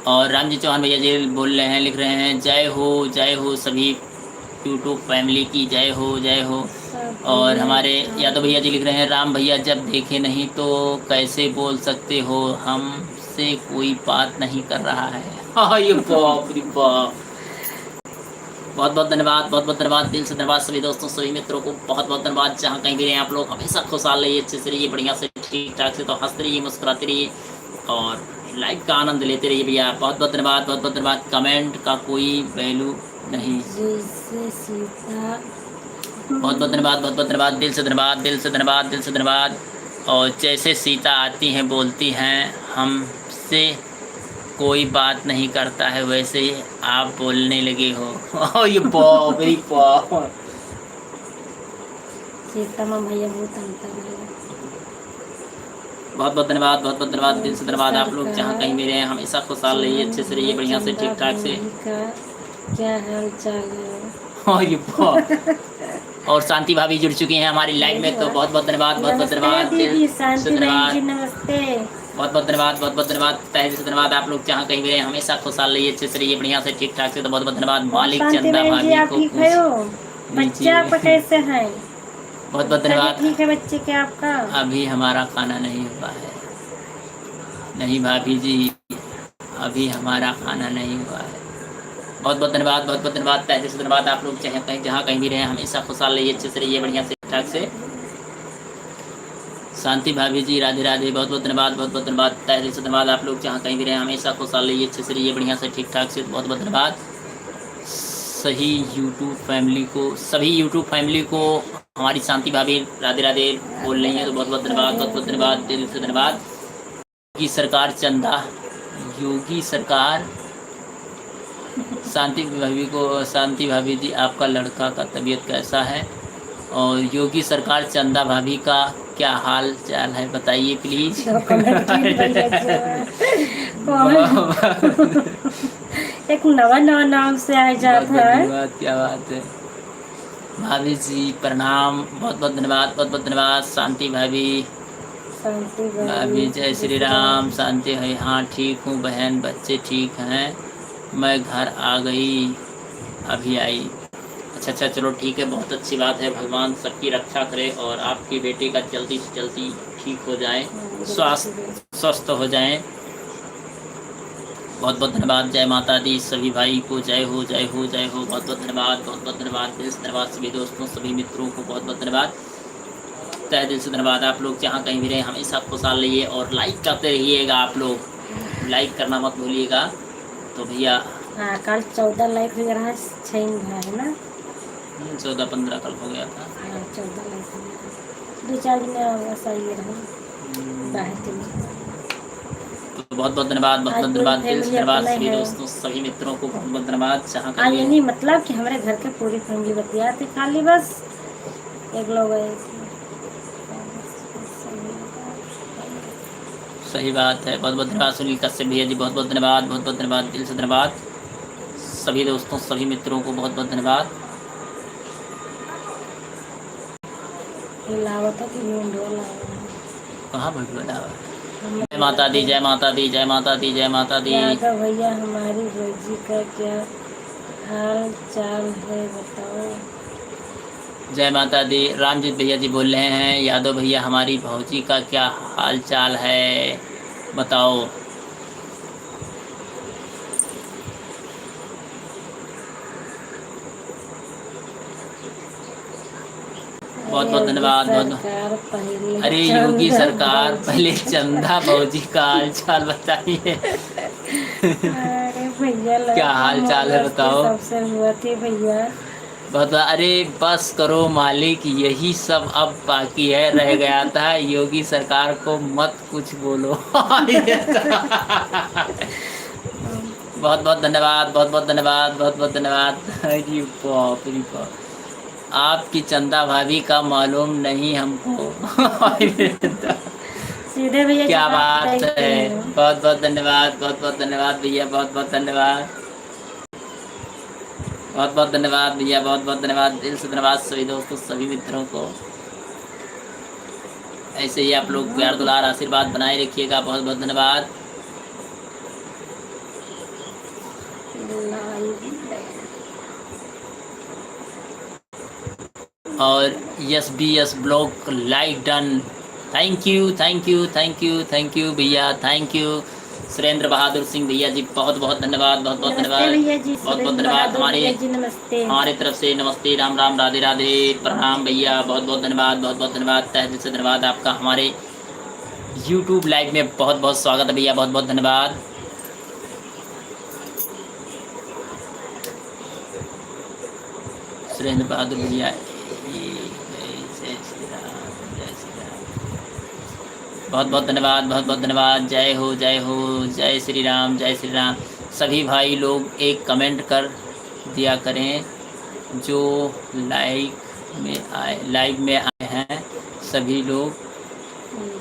और राम जी चौहान भैया जी बोल रहे हैं, लिख रहे हैं जय हो सभी यूट्यूब फैमिली की, जय हो जय हो। और हमारे यादव भैया जी लिख रहे हैं, राम भैया जब देखे नहीं तो कैसे बोल सकते हो, हमसे कोई बात नहीं कर रहा है। हाँ ये बाप रे बाप। बहुत बहुत धन्यवाद, बहुत बहुत धन्यवाद, दिल से धन्यवाद सभी दोस्तों सभी मित्रों को, बहुत बहुत धन्यवाद। जहाँ कहीं भी रहे आप लोग हमेशा खुशहाल रहिए, अच्छे से रहिए, बढ़िया से ठीक ठाक से, तो हंसते रहिए, मुस्कुराते रहिए और लाइफ का आनंद लेते रहिए भैया। बहुत बहुत धन्यवाद, बहुत बहुत धन्यवाद। कमेंट का कोई वैल्यू नहीं। जैसे सीता। बहुत बहुत धन्यवाद, बहुत बहुत धन्यवाद, दिल से धन्यवाद, दिल से धन्यवाद, दिल से धन्यवाद। और जैसे सीता आती हैं बोलती हैं, हमसे कोई बात नहीं करता है, वैसे ही आप बोलने लगे हो। ओह ये बाप रे बाप। सीता माँ भैया बहुत अंतर है। बहुत बहुत धन्यवाद, बहुत बहुत धन्यवाद, दिल से योगी धन्यवाद। आप लोग जहाँ कहीं भी रहे हमेशा खुशहाल रहिए, अच्छे से रहिए, बढ़िया से ठीक ठाक से। का क्या हाल चाल है? ओह ये बाप। और शांति भाभी जुड़ चुकी हैं हमारी लाइव में, तो बहुत बहुत धन्यवाद, बहुत बहुत नमस्ते धन्यवाद, दीदी दिल से शांति बहन जी, धन्यवाद। नमस्ते। बहुत बहुत धन्यवाद, बहुत बहुत धन्यवाद, तहे दिल से धन्यवाद। आप लोग जहाँ कहीं भी रहे हमेशा खुशहाल रहिए, अच्छे से रहिए, बढ़िया से ठीक ठाक से, तो बहुत बहुत धन्यवाद। और मालिक शांति चंदा बहन जी भाभी आप को ठीक पूछ हो? बच्चे आपका दीजिए। कैसे हैं? बहुत बहुत तबीयत धन्यवाद। ठीक है बच्चे के आपका? अभी हमारा खाना नहीं हुआ है। नहीं भाभी जी, अभी हमारा खाना नहीं हुआ है। बहुत बहुत धन्यवाद, बहुत बहुत धन्यवाद, तहे दिल से धन्यवाद। आप लोग चाहे कहीं जहाँ कहीं भी रहे हमेशा खुशहाल रहिए, अच्छे से रहिए, बढ़िया से ठीक ठाक से। शांति भाभी जी राधे राधे, बहुत बहुत धन्यवाद, बहुत बहुत धन्यवाद, तहे दिल से धन्यवाद। आप लोग जहाँ कहीं भी रहे हमेशा खुशहाल रहिए, अच्छे से रहिए, बढ़िया से ठीक ठाक से, बहुत बहुत धन्यवाद। सही यूट्यूब फैमिली को, सभी यूट्यूब फैमिली को हमारी शांति भाभी राधे राधे बोल रही हैं, तो बहुत बहुत धन्यवाद, बहुत बहुत धन्यवाद, दिल से धन्यवाद। योगी सरकार चंदा, योगी सरकार, शांति भाभी को, शांति भाभी जी आपका लड़का का तबीयत कैसा है? और योगी सरकार चंदा भाभी का क्या हाल चाल है बताइए प्लीज। एक नवा नवा नाम से आ जाता है। धन्यवाद, क्या बात है। भाभी जी प्रणाम, बहुत बहुत धन्यवाद, बहुत बहुत धन्यवाद। शांति भाभी, शांति भाभी जय श्री राम। शांति है, हाँ ठीक हूँ बहन, बच्चे ठीक हैं, मैं घर आ गई, अभी आई। अच्छा अच्छा, चलो ठीक है, बहुत अच्छी बात है। भगवान सबकी रक्षा करे और आपके बेटे का जल्दी से जल्दी ठीक हो जाए, स्वस्थ हो जाए। बहुत बहुत धन्यवाद। जय माता दी सभी भाई को, जय हो जय हो जय हो। बहुत बहुत धन्यवाद, बहुत बहुत धन्यवाद, दिल से धन्यवाद सभी दोस्तों सभी मित्रों को, बहुत बहुत धन्यवाद, तहे दिल से धन्यवाद। आप लोग जहाँ कहीं भी रहे हमेशा खुशहाल रहिए और लाइक करते रहिएगा। आप लोग लाइक करना मत भूलिएगा। तो भैया हाँ कल 14 लाइक हो रहा है, 6 है ना? 14-15 कल हो गया था। हाँ 14 लाइक हो गया, 2-4 दिन में सही रहा बाहर के लिए। तो बहुत बहुत धन्यवाद, बहुत बहुत धन्यवाद, दिल से धन्यवाद सभी है। दोस्तों सभी मित्रों को, बहुत बहुत धन्यवाद। जहाँ हाँ ये कहीं नहीं मतलब कि हमारे घर के पूरी फैमिली बतिया थे, खाली बस एक लोग आए थे। सही बात है। बहुत बहुत धन्यवाद सुनील कश्यप भैया जी, बहुत बहुत धन्यवाद, बहुत बहुत धन्यवाद, दिल से धन्यवाद सभी दोस्तों सभी मित्रों को, बहुत बहुत धन्यवाद। कहाँ भगवान जय माता दी, जय माता दी, जय माता दी, जय माता दी। भैया हमारी रोजी का क्या हाल चाल है बताओ? जय माता दी। रामजीत भैया जी बोल रहे हैं, यादव भैया हमारी भौजी का क्या हाल चाल है बताओ? बहुत बहुत धन्यवाद, बहुत। अरे योगी सरकार पहले चंदा भौजी का हाल चाल बताइए। अरे भैया क्या हाल चाल है बताओ? सबसे हुआ थी भैया, बता, अरे बस करो मालिक, यही सब अब बाकी है, रह गया था, योगी सरकार को मत कुछ बोलो। ये तो- बहुत बहुत धन्यवाद, बहुत बहुत धन्यवाद, बहुत बहुत धन्यवाद। अरे बाप रे बाप, आपकी चंदा भाभी का मालूम नहीं हमको। सीधे भैया क्या जवाब बात देते है, हैं। बहुत बहुत धन्यवाद, बहुत बहुत धन्यवाद भैया, बहुत बहुत धन्यवाद, बहुत बहुत धन्यवाद भैया, बहुत बहुत धन्यवाद, दिल से धन्यवाद सभी दोस्तों, सभी मित्रों को। ऐसे ही आप लोग प्यार दुलार आशीर्वाद बनाए रखिएगा, बहुत बहुत धन्यवाद। और yes B S blog like done, thank you thank you thank you thank you भैया, थैंक यू। सुरेंद्र बहादुर सिंह भैया जी, बहुत बहुत धन्यवाद, बहुत बहुत नमस्ते धन्यवाद, भैया जी, बहुत बहुत सुरेंद्र धन्यवाद। बहादुर भैया जी नमस्ते। हमारे तरफ से नमस्ते, राम राम, राधे राधे, प्रणाम भैया, बहुत बहुत धन्यवाद, बहुत बहुत धन्यवाद, तहे दिल से धन्यवाद आपका हमारे यूट्यूब लाइव में, बहुत बहुत स्वागत है भैया, बहुत बहुत धन्यवाद। सुरेंद्र बहादुर भैया, जय श्री राम, जय श्री राम, बहुत बहुत धन्यवाद, बहुत बहुत धन्यवाद, जय हो जय हो, जय श्री राम, जय श्री राम। सभी भाई लोग एक कमेंट कर दिया करें, जो लाइव में आए हैं, सभी लोग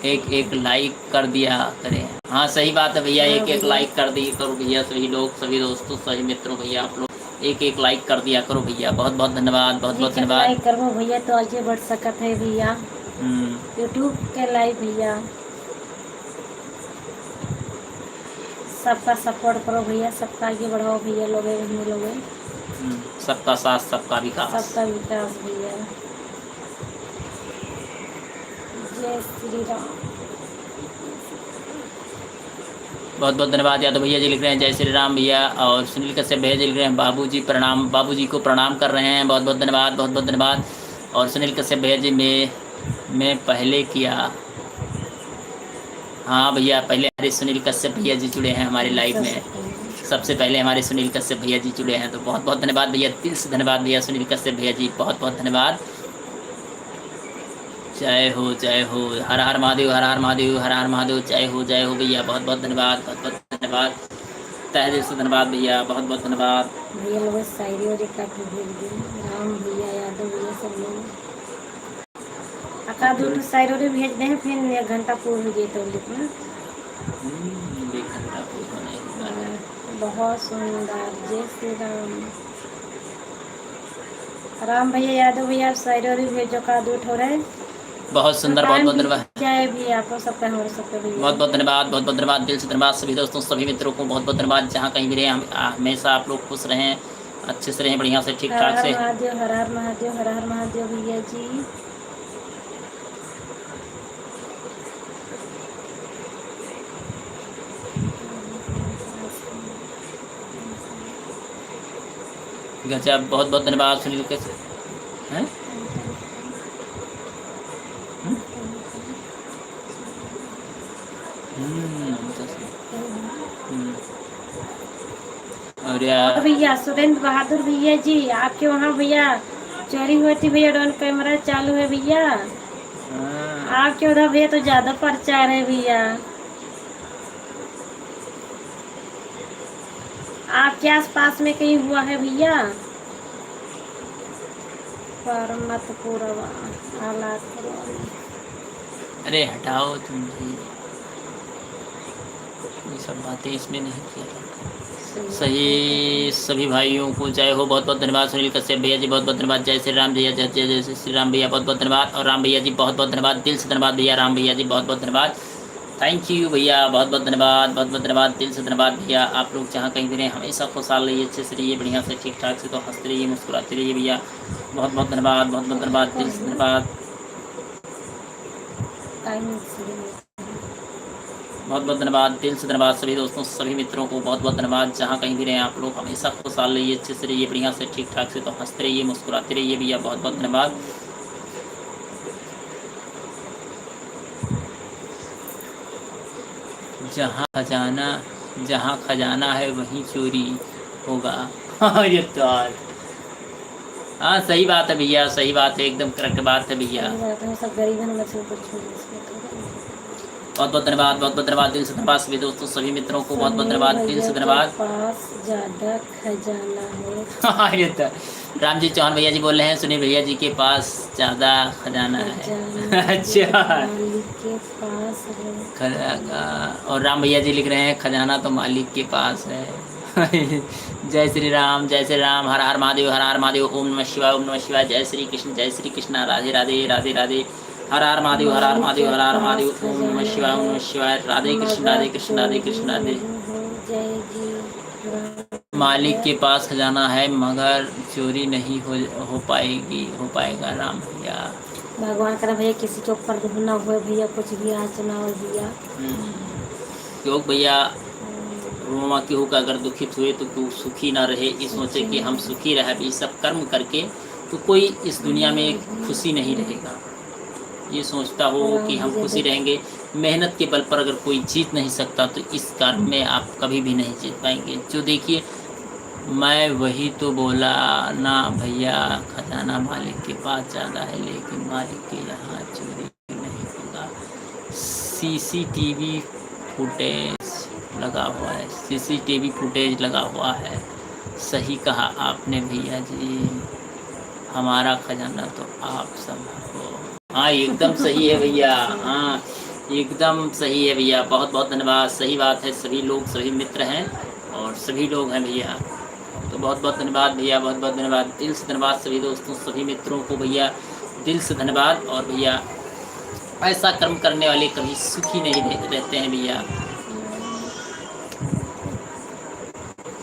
एक एक लाइक कर दिया करें। हाँ सही बात है भैया, एक एक लाइक कर दिए करो भैया, सभी लोग, सभी दोस्तों, सभी मित्रों, भैया आप लोग एक एक लाइक कर दिया करो भैया, बहुत बहुत धन्यवाद, बहुत बहुत धन्यवाद। लाइक करो भैया तो आगे बढ़ सकत है भैया, यूट्यूब के लाइव भैया, सबका सपोर्ट करो भैया, सबका आगे बढ़ाओ भैया, लोग सबका साथ सबका विकास, सबका विकास भैया, जय श्री राम। बहुत बहुत धन्यवाद। यादव भैया जी लिख रहे हैं जय श्री राम भैया, और सुनील कश्यप भैया जी लिख रहे हैं बाबूजी प्रणाम, बाबूजी को प्रणाम कर रहे हैं, बहुत बहुत धन्यवाद, बहुत बहुत धन्यवाद। और सुनील कश्यप भैया जी मैं पहले किया, हाँ भैया, पहले हमारे सुनील कश्यप भैया जी जुड़े हैं हमारे लाइव में, सबसे पहले हमारे सुनील कश्यप भैया जी जुड़े हैं, तो बहुत बहुत धन्यवाद भैया, दिल से धन्यवाद भैया सुनील कश्यप भैया जी, बहुत बहुत धन्यवाद। जय हो जय हो, हर हर महादेव, हर हर महादेव, हर हर महादेव, जय हो भैया, बहुत बहुत धन्यवाद, बहुत बहुत धन्यवाद, तहे दिल से धन्यवाद भैया, बहुत बहुत धन्यवाद भैया। लोग शायरी और एक भेज दें, राम भैया, यादव भैया, सब लोग आका 2 शायरी और भेज दें, फिर 1 घंटा पूर्ण हो गए तो लिखना। बहुत सुंदर, जय श्री राम। राम भैया, यादव भैया, शायरी और भेजो का 2 ठोरे, बहुत सुंदर, बहुत बहुत धन्यवाद, जय भी आपको सबका, हमारे सबका भैया, बहुत बहुत धन्यवाद, बहुत बहुत धन्यवाद, दिल से धन्यवाद सभी दोस्तों, सभी मित्रों को बहुत बहुत धन्यवाद, जहाँ कहीं भी रहे हमेशा आप लोग खुश रहें, अच्छे से रहें, बढ़िया से, ठीक ठाक से। हर हर महादेव, हर हर महादेव, हर हर महादेव भैया जी। गजब, बहुत बहुत धन्यवाद सुनील के हैं। और यार भैया सुरेंद्र बहादुर भैया जी, आपके वहाँ भैया चोरी हुई थी भैया, ड्रोन कैमरा चालू है भैया, आपके उधर भैया तो ज्यादा प्रचार है भैया, आपके आस पास में कहीं हुआ है भैया? पर मत पूरा हालात, अरे हटाओ तुम भी, ये सब बातें इसमें नहीं किया जाता। सही, सभी भाइयों को जय हो, बहुत बहुत धन्यवाद। सुनील कश्यप भैया जी, बहुत बहुत धन्यवाद। जय श्री राम भैया, जय जय जय श्री राम भैया, बहुत बहुत धन्यवाद। और राम भैया जी, बहुत बहुत धन्यवाद, दिल से धन्यवाद भैया, राम भैया जी, बहुत बहुत धन्यवाद, थैंक यू भैया, बहुत बहुत धन्यवाद, बहुत बहुत धन्यवाद, दिल से धन्यवाद भैया। आप लोग जहाँ कहीं भी रहें, हमेशा खुशहाल रहिए, अच्छे से रहिए, बढ़िया से, ठीक ठाक से, तो हंसते रहिए, मुस्कुराते रहिए भैया, बहुत बहुत धन्यवाद, बहुत बहुत धन्यवाद, दिल से धन्यवाद, बहुत बहुत धन्यवाद, दिल से धन्यवाद सभी दोस्तों, सभी मित्रों को बहुत बहुत धन्यवाद, जहाँ कहीं भी रहें आप लोग, हमेशा खुशहाल रहिए, अच्छे से रहिए, बढ़िया से, ठीक ठाक से, तो हंसते रहिए, मुस्कुराते रहिए भैया, बहुत बहुत धन्यवाद। जहाँ खजाना है वहीं चोरी होगा। ये तो हाँ सही बात है भैया, सही बात है, एकदम करेक्ट बात है भैया। सही बात है, हम सब गरीब हैं, हम बच्चों को कुछ नहीं इसमें तो। बहुत बहुत धन्यवाद, बहुत बहुत धन्यवाद दिल से धन्यवाद सभी दोस्तों सभी मित्रों को, बहुत बहुत सुनील धन्यवाद दिल भैया से के धन्यवाद। पास ज्यादा खजाना है। हाँ ये तो राम जी चौहान भैया जी बोल रहे हैं, सुनील भैया जी के पास ज़्यादा खजाना खजाना है। अच्छा मालिक के पास है। खजाना, और राम भैया जी लिख रहे हैं खजाना तो मालिक के पास है। जय श्री राम, जय श्री राम, हर हर महादेव, हर हर महादेव, ओम नमः शिवाय, ओम नमः शिवाय, जय श्री कृष्ण, जय श्री कृष्ण, राधे राधे, राधे राधे, हर हर महादेव, हर हर महादेव, हर हर महादेव, ओम नमः शिवाय, ओम नमः शिवाय, राधे कृष्ण, राधे कृष्ण, राधे कृष्ण, राधे। मालिक के पास खजाना है मगर चोरी नहीं हो पाएगी, हो पाएगा राम भैया। भगवान करे भैया किसी के ऊपर न हो भैया, कुछ भी आज ना हो भैया। क्यों भैया रोमा केहू का अगर दुखित हुए तो क्यों सुखी ना रहे, ये सोचे कि हम सुखी रहे ये सब कर्म करके, तो कोई इस दुनिया में खुशी नहीं रहेगा। ये सोचता हो कि हम खुशी रहेंगे, मेहनत के बल पर अगर कोई जीत नहीं सकता तो इस कर्म में आप कभी भी नहीं जीत पाएंगे। जो देखिए मैं वही तो बोला ना भैया, खजाना मालिक के पास ज़्यादा है लेकिन मालिक के यहाँ चोरी नहीं होगा। सीसीटीवी फुटेज लगा हुआ है, सीसीटीवी फुटेज लगा हुआ है। सही कहा आपने भैया जी, हमारा खजाना तो आप सब हो। हाँ एकदम सही है भैया, हाँ एकदम सही है भैया, बहुत बहुत धन्यवाद। सही बात है, सभी लोग सभी मित्र हैं और सभी लोग हैं भैया, तो बहुत बहुत धन्यवाद भैया, बहुत बहुत धन्यवाद, दिल से धन्यवाद सभी दोस्तों सभी मित्रों को भैया, दिल से धन्यवाद। और भैया ऐसा कर्म करने वाले कभी सुखी नहीं रहते हैं भैया,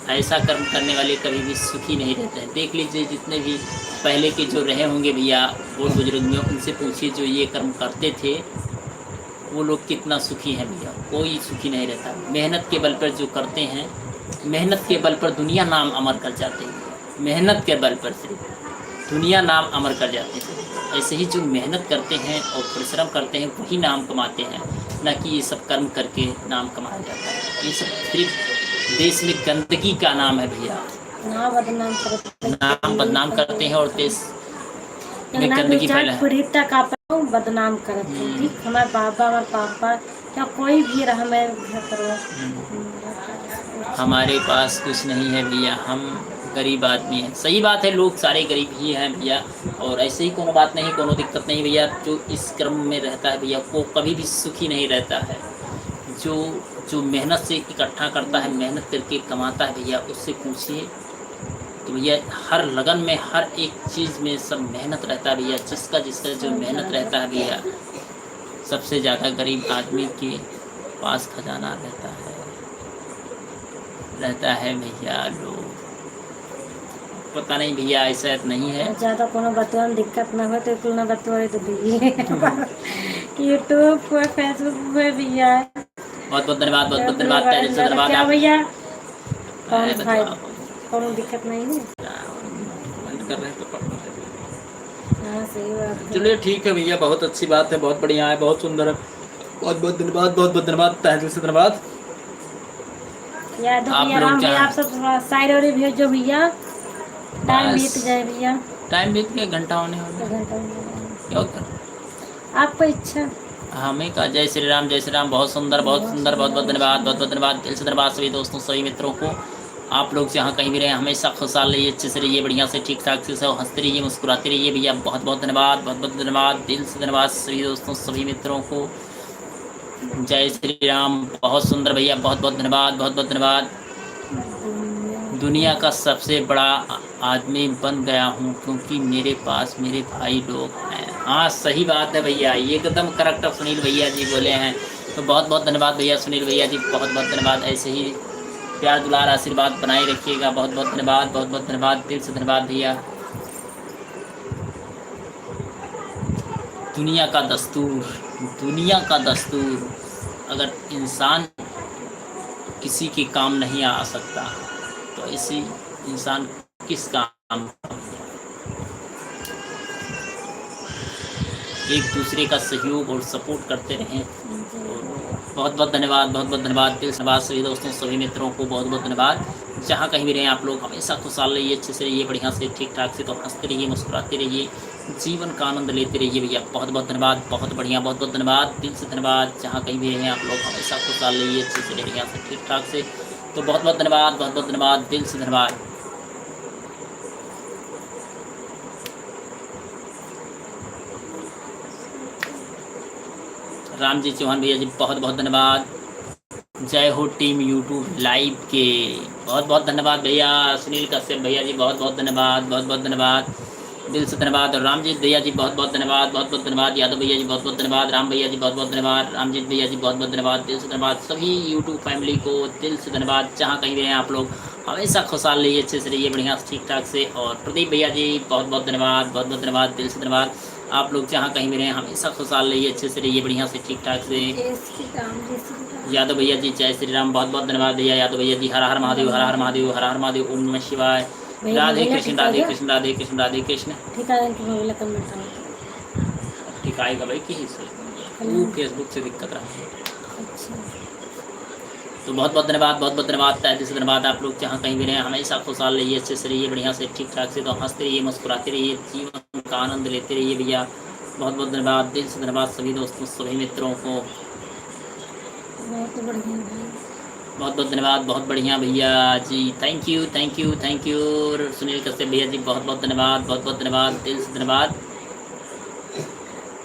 ऐसा कर्म करने वाले कभी भी सुखी नहीं रहते हैं। देख लीजिए जितने भी पहले के जो रहे होंगे भैया बूढ़ बुजुर्ग में, उनसे पूछिए जो ये कर्म करते थे वो लोग कितना सुखी हैं भैया, कोई सुखी नहीं रहता। मेहनत के बल पर जो करते हैं, मेहनत के बल पर दुनिया नाम अमर कर जाते हैं, मेहनत के बल पर से दुनिया नाम अमर कर जाते हैं। ऐसे ही जो मेहनत करते हैं और परिश्रम करते हैं वही नाम कमाते हैं, न कि ये सब कर्म करके नाम कमाया जाता है। ये सब सिर्फ देश में गंदगी का नाम है भैया, नाम बदनाम करते हैं और देश में गंदगी फैला बदनाम करते हैं। ठीक हमारे बाबा और पापा या कोई भी रहा, मैं घर करो हमारे पास कुछ नहीं है भैया, हम गरीब आदमी हैं। सही बात है, लोग सारे गरीब ही हैं भैया, और ऐसे ही कोनो बात नहीं, कोनो दिक्कत नहीं भैया। जो इस क्रम में रहता है भैया वो कभी भी सुखी नहीं रहता है। जो मेहनत से इकट्ठा करता है, मेहनत करके कमाता है भैया, उससे पूछिए तो भैया हर लगन में हर एक चीज़ में सब मेहनत रहता है भैया। जिसका जो मेहनत रहता है भैया, सबसे ज़्यादा गरीब आदमी के पास खजाना रहता है भैया। लोग पता नहीं भैया ऐसा नहीं है, ज़्यादा कोनो बतवा में दिक्कत ना हो तो कुल ना बतवा तो भैया यूट्यूब पर फेसबुक पे भैया। बहुत बहुत धन्यवाद, बहुत बहुत धन्यवाद क्या भैया, धन्यवाद। कोनो दिक्कत नहीं है। हाँ सही बात है। चलिए ठीक है भैया, बहुत अच्छी बात है, बहुत बढ़िया है, बहुत सुंदर है। बहुत बहुत धन्यवाद, बहुत बहुत धन्यवाद, तहे दिल से धन्यवाद। याद हो भैया, राम भैया आप सब शायरी और भेजो भैया, टाइम बीत जाए भैया। टाइम बीत गया, घंटा होने वाला, क्या कर आपको इच्छा हमें का। जय श्री राम, जय श्री राम, बहुत सुंदर, बहुत सुंदर, बहुत बहुत धन्यवाद, बहुत बहुत धन्यवाद, दिल से धन्यवाद सभी दोस्तों सभी मित्रों को। आप लोग जहाँ कहीं भी रहे हमेशा खुशहाल रहिए, अच्छे से रहिए, बढ़िया से ठीक ठाक से सब हंसते रहिए, मुस्कुराते रहिए भैया। बहुत बहुत धन्यवाद, बहुत बहुत धन्यवाद, दिल से धन्यवाद सभी दोस्तों सभी मित्रों को। जय श्री राम, बहुत सुंदर भैया, बहुत बहुत धन्यवाद, बहुत बहुत धन्यवाद। दुनिया का सबसे बड़ा आदमी बन गया हूँ क्योंकि मेरे पास मेरे भाई लोग हैं। हाँ सही बात है भैया, ये एकदम करेक्ट सुनील भैया जी बोले हैं, तो बहुत बहुत धन्यवाद भैया सुनील भैया जी, बहुत बहुत धन्यवाद। ऐसे ही प्यार दुलार आशीर्वाद बनाए रखिएगा, बहुत बहुत धन्यवाद, बहुत बहुत धन्यवाद, दिल से धन्यवाद भैया। दुनिया का दस्तूर अगर इंसान किसी के काम नहीं आ सकता तो ऐसे इंसान किस काम, एक दूसरे का सहयोग और सपोर्ट करते रहें, और बहुत बहुत धन्यवाद, बहुत बहुत धन्यवाद, दिल से धन्यवाद सभी दोस्तों, सभी मित्रों को बहुत बहुत धन्यवाद। जहाँ कहीं भी रहें आप लोग हमेशा खुशहाल रहिए, अच्छे से रहिए, बढ़िया से ठीक ठाक से, तो हंसते रहिए, मुस्कुराते रहिए, जीवन का आनंद लेते रहिए भैया। बहुत बहुत धन्यवाद, बहुत बढ़िया, बहुत बहुत धन्यवाद, दिल से धन्यवाद। जहाँ कहीं भी रहें आप लोग हमेशा खुशहाल रहिए, अच्छे से बढ़िया से ठीक ठाक से, तो बहुत बहुत धन्यवाद, बहुत बहुत धन्यवाद, दिल से धन्यवाद। राम जी चौहान भैया जी बहुत बहुत धन्यवाद। जय हो टीम यूट्यूब लाइव के, बहुत बहुत धन्यवाद भैया। सुनील कश्यप भैया जी बहुत बहुत धन्यवाद, बहुत बहुत धन्यवाद, दिल से धन्यवाद। और रामजीत भैया जी बहुत बहुत धन्यवाद, बहुत बहुत धन्यवाद। यादव भैया जी बहुत बहुत धन्यवाद। राम भैया जी बहुत बहुत धन्यवाद। रामजीत भैया जी बहुत बहुत धन्यवाद, दिल से धन्यवाद। सभी यूट्यूब फैमिली को दिल से धन्यवाद। जहाँ कहीं भी रहें आप लोग हमेशा खुशहाल रहिए, अच्छे से रहिए, बढ़िया ठीक ठाक से। और प्रदीप भैया जी बहुत बहुत धन्यवाद, बहुत बहुत धन्यवाद, दिल से धन्यवाद। आप लोग जहाँ कहीं भी रहें हमेशा खुशहाल रहिए, अच्छे से रहिए, बढ़िया से ठीक ठाक से। जय श्री राम, जय श्री राम। यादव भैया जी जय श्री राम, बहुत बहुत धन्यवाद भैया। यादव भैया जी हर हर महादेव, हर हर महादेव, हर हर महादेव, ओम नमः शिवाय। भैया राधे मोबाइल कृष्ण, ठीक है राधे क्या? कृष्ण, राधे कृष्ण, राधे कृष्ण। ठीक है इनकी मोबाइल कम बैठा ठीक आएगा भाई, किसी से वो फेसबुक से दिक्कत रहा है। अच्छा तो बहुत बहुत धन्यवाद, बहुत बहुत धन्यवाद, तहे दिल से धन्यवाद। आप लोग जहाँ कहीं भी रहें हमेशा खुशहाल रहिए, अच्छे से रहिए, बढ़िया से ठीक ठाक से, तो हंसते रहिए, मुस्कुराते रहिए, जीवन का आनंद लेते रहिए भैया। बहुत बहुत धन्यवाद, दिल से धन्यवाद सभी दोस्तों, सभी मित्रों को बहुत बढ़िया भाई। बहुत बहुत धन्यवाद, बहुत बढ़िया भैया ji. Thank you, thank you, thank you. Sunil Kashyap भैया जी बहुत बहुत धन्यवाद, बहुत बहुत धन्यवाद, दिल से धन्यवाद।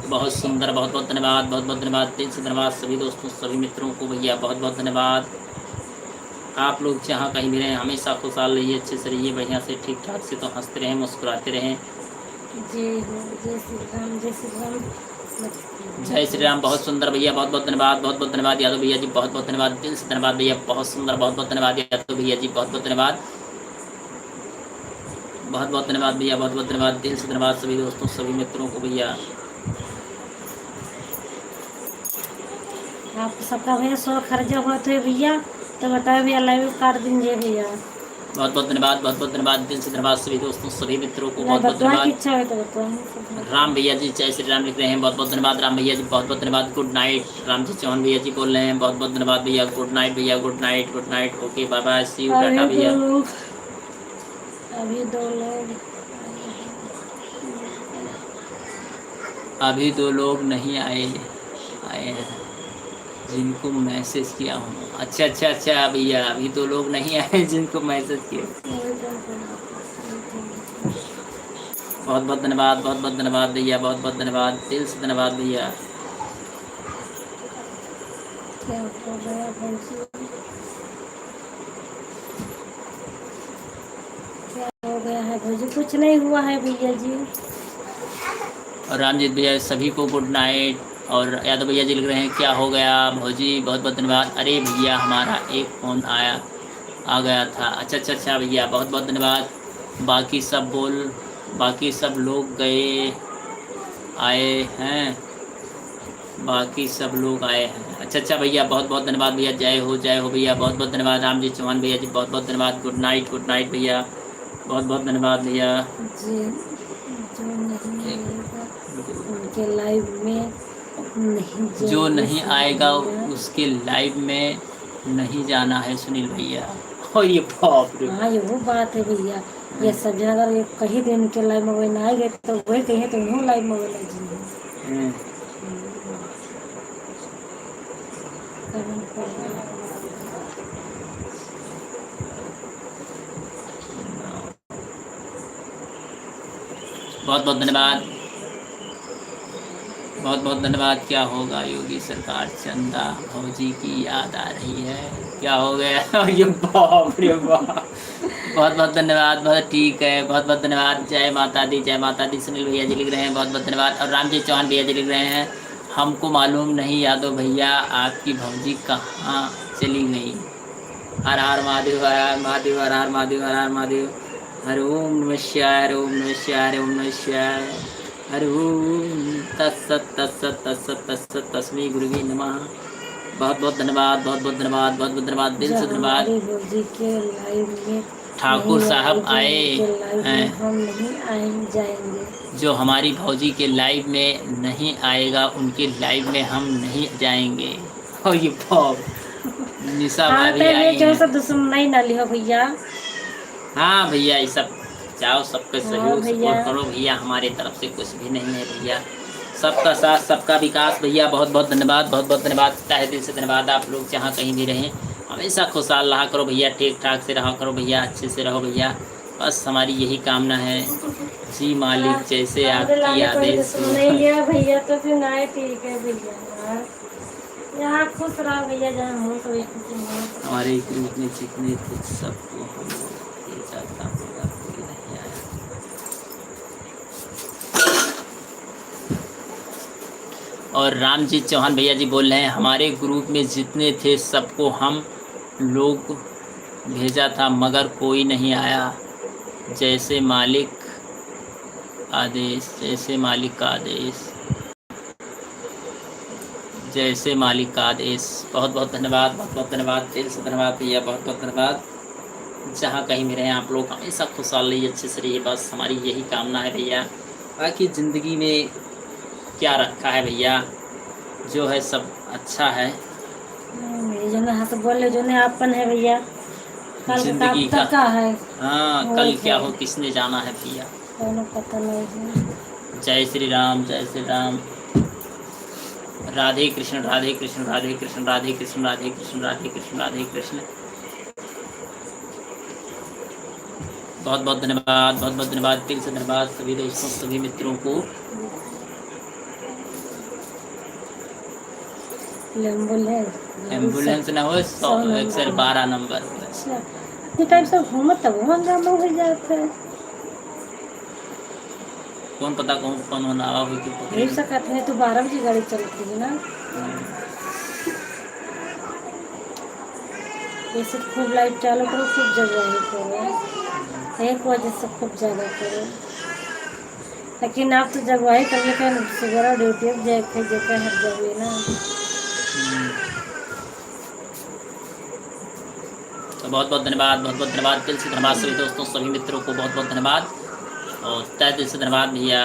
बहुत सुंदर, बहुत बहुत धन्यवाद, बहुत बहुत धन्यवाद, दिल से धन्यवाद सभी दोस्तों, सभी मित्रों को भैया बहुत बहुत धन्यवाद। आप लोग जहाँ कहीं भी रहें हमेशा खुशहाल रहिए, अच्छे से रहिए, बढ़िया से ठीक ठाक से, तो हंसते रहें, मुस्कुराते रहें। जय हो, जय श्री राम, जय श्री राम। जय श्री राम, बहुत सुंदर भैया, बहुत बहुत धन्यवाद, बहुत बहुत धन्यवाद। यादव भैया जी बहुत बहुत धन्यवाद, दिल से धन्यवाद भैया, बहुत सुंदर, बहुत बहुत धन्यवाद। यादव भैया जी बहुत बहुत धन्यवाद, बहुत बहुत धन्यवाद भैया, बहुत बहुत धन्यवाद, दिल से धन्यवाद सभी दोस्तों, सभी मित्रों को भैया। आप सबका भैया 100 खर्चा हुआ तो भैया तो बताओ भैया लाइव काट दीजिए भैया। बहुत बहुत धन्यवाद, बहुत बहुत धन्यवाद, दिल से धन्यवाद सभी दोस्तों, सभी मित्रों को नहीं बहुत बहुत बतवा की धन्यवाद। इच्छा है तो बतवा। राम भैया जी जय श्री राम लिख रहे हैं, बहुत बहुत धन्यवाद। राम भैया जी बहुत बहुत धन्यवाद, गुड नाइट। राम जी चौहान भैया जी बोल रहे हैं, बहुत बहुत धन्यवाद भैया, गुड नाइट भैया, good night, good night, okay bye bye, see you, टाटा भैया। अभी दो लोग अभी दो लोग नहीं आए हैं जिनको मैसेज किया हूँ। अच्छा अच्छा अच्छा भैया, अभी दो लोग नहीं आए जिनको मैसेज किया। बहुत बहुत धन्यवाद, बहुत बहुत धन्यवाद भैया, बहुत बहुत धन्यवाद, दिल से धन्यवाद भैया। क्या हो गया भैंसी? क्या हो गया है भैया? कुछ नहीं हुआ है भैया जी। और रामजीत भैया सभी को गुड नाइट। और यादव भैया जी लिख रहे हैं क्या हो गया भौजी, बहुत बहुत धन्यवाद। अरे भैया हमारा एक फ़ोन आ गया था। अच्छा अच्छा अच्छा भैया, बहुत बहुत धन्यवाद। बाकी सब लोग आए हैं, बाकी सब लोग आए हैं। अच्छा अच्छा भैया, बहुत बहुत धन्यवाद भैया, जय हो भैया, बहुत बहुत धन्यवाद। रामजी चौहान भैया जी बहुत बहुत धन्यवाद, गुड नाइट भैया, बहुत बहुत धन्यवाद भैया। जी जो नहीं आएगा उनके लाइव में नहीं जो जाएंगे नहीं सुनील आएगा भैया। उसके लाइव में नहीं जाना है सुनील भैया। और ये बाप रे, हाँ ये वो बात है भैया। ये सब जन अगर ये कहीं दिन के लाइव में ना आए गए तो वही कहीं तो उन्होंने लाइव में बोला जी। हम्म, करना पड़ेगा। बहुत बहुत धन्यवाद, बहुत बहुत धन्यवाद। क्या होगा योगी सरकार, चंदा भौजी की याद आ रही है, क्या हो गया ये बाप रे बाप। बहुत बहुत धन्यवाद, बहुत ठीक है, बहुत बहुत धन्यवाद। जय माता दी, जय माता दी। सुनील भैया जी लिख रहे हैं बहुत बहुत धन्यवाद। और रामजी चौहान भैया जी लिख रहे हैं हमको मालूम नहीं यादव भैया आपकी भौजी कहाँ चली गई। हर हर महादेव, हर हर महादेव, हर हर महादेव, हर हर महादेव। हर ओम नमः शिवाय, हर ओम नमः शिवाय, हर ओम नमः शिवाय, हर ओम तत्सत तत्सत तत्सत तत्सत तस्मै गुरुवे नमः। बहुत बहुत धन्यवाद, बहुत बहुत धन्यवाद, बहुत बहुत धन्यवाद, दिल से धन्यवाद। हमारी भौजी के लाइव में ठाकुर नहीं साहब आए आएंगे, उनके लाइव में हैं, हम नहीं जाएंगे। जो हमारी भौजी के लाइव में नहीं आएगा उनके लाइव में हम नहीं जाएंगे। और ये पॉप निशा हाँ भाभी तो ये आई जो हैं। सब दुश्मनी ना लिहो भैया। हाँ भैया ये सब जाओ, सबके हाँ सहयोग भैया। सपोर्ट करो भैया, हमारे तरफ से कुछ भी नहीं है भैया। सबका साथ सबका विकास भैया। बहुत बहुत धन्यवाद, बहुत बहुत धन्यवाद, तहे दिल से धन्यवाद। आप लोग जहाँ कहीं भी रहें हमेशा खुशहाल रहा करो भैया, ठीक ठाक से रहा करो भैया, अच्छे से रहो भैया, बस हमारी यही कामना है। जी हाँ, मालिक जैसे हमरे आपकी लाने कोई आदेश हो। दुश्मनी लिया भैया तो फिर ना ठीक है भैया। हाँ, यहाँ खुश रहो भैया, जहाँ हो सभी खुशी हो। हमारे ग्रुप में जितने थे सबको हम लोग ये जाता मगर कोई नहीं आया। और रामजीत चौहान भैया जी बोल रहे हैं हमारे ग्रुप में जितने थे सबको हम लोग भेजा था मगर कोई नहीं आया, जैसे मालिक आदेश, जैसे मालिक का आदेश, जैसे मालिक का आदेश। बहुत बहुत धन्यवाद, बहुत बहुत धन्यवाद, दिल से धन्यवाद भैया, बहुत बहुत धन्यवाद। जहाँ कहीं भी रहें आप लोग हमेशा खुशहाल रहिए, अच्छे से रहिए, बस हमारी यही कामना है भैया। बाकी ज़िंदगी में क्या रखा है भैया, जो है सब अच्छा है। मेरे जो ना हाथ बोले जो ने आपन है भैया, कल जिंदगी का का, तक का है। हाँ कल क्या हो किसने जाना है भैया। दोनों पता नहीं है। जय श्री राम, जय श्री राम। राधे कृष्ण, राधे कृष्ण, राधे कृष्ण, राधे कृष्ण, राधे कृष्ण, राधे कृष्ण, राधे कृष्ण। बहुत बहुत धन्यवाद, बहुत बहुत धन्यवाद, दिल से धन्यवाद सभी दोस्तों सभी मित्रों को। एम्बुलेंस ना हो 112 नंबर। अच्छा, इतने टाइम से घूमत तब हंगामा हो जाता है। कौन पता कौन कौन होना आवा हुई थी एक सकत है तो 12 बजे गाड़ी चलती है ना। ऐसे खूब लाइट चालू करो, खूब जगह है करो, एक वजह से खूब ज़्यादा करो। लेकिन आप तो जगह ही कर लेकर सुबह ड्यूटी अब जगह हर जगह ना। तो बहुत बहुत धन्यवाद, बहुत बहुत धन्यवाद, दिल से धन्यवाद सभी दोस्तों सभी मित्रों को, बहुत बहुत धन्यवाद और तहे दिल से धन्यवाद भैया।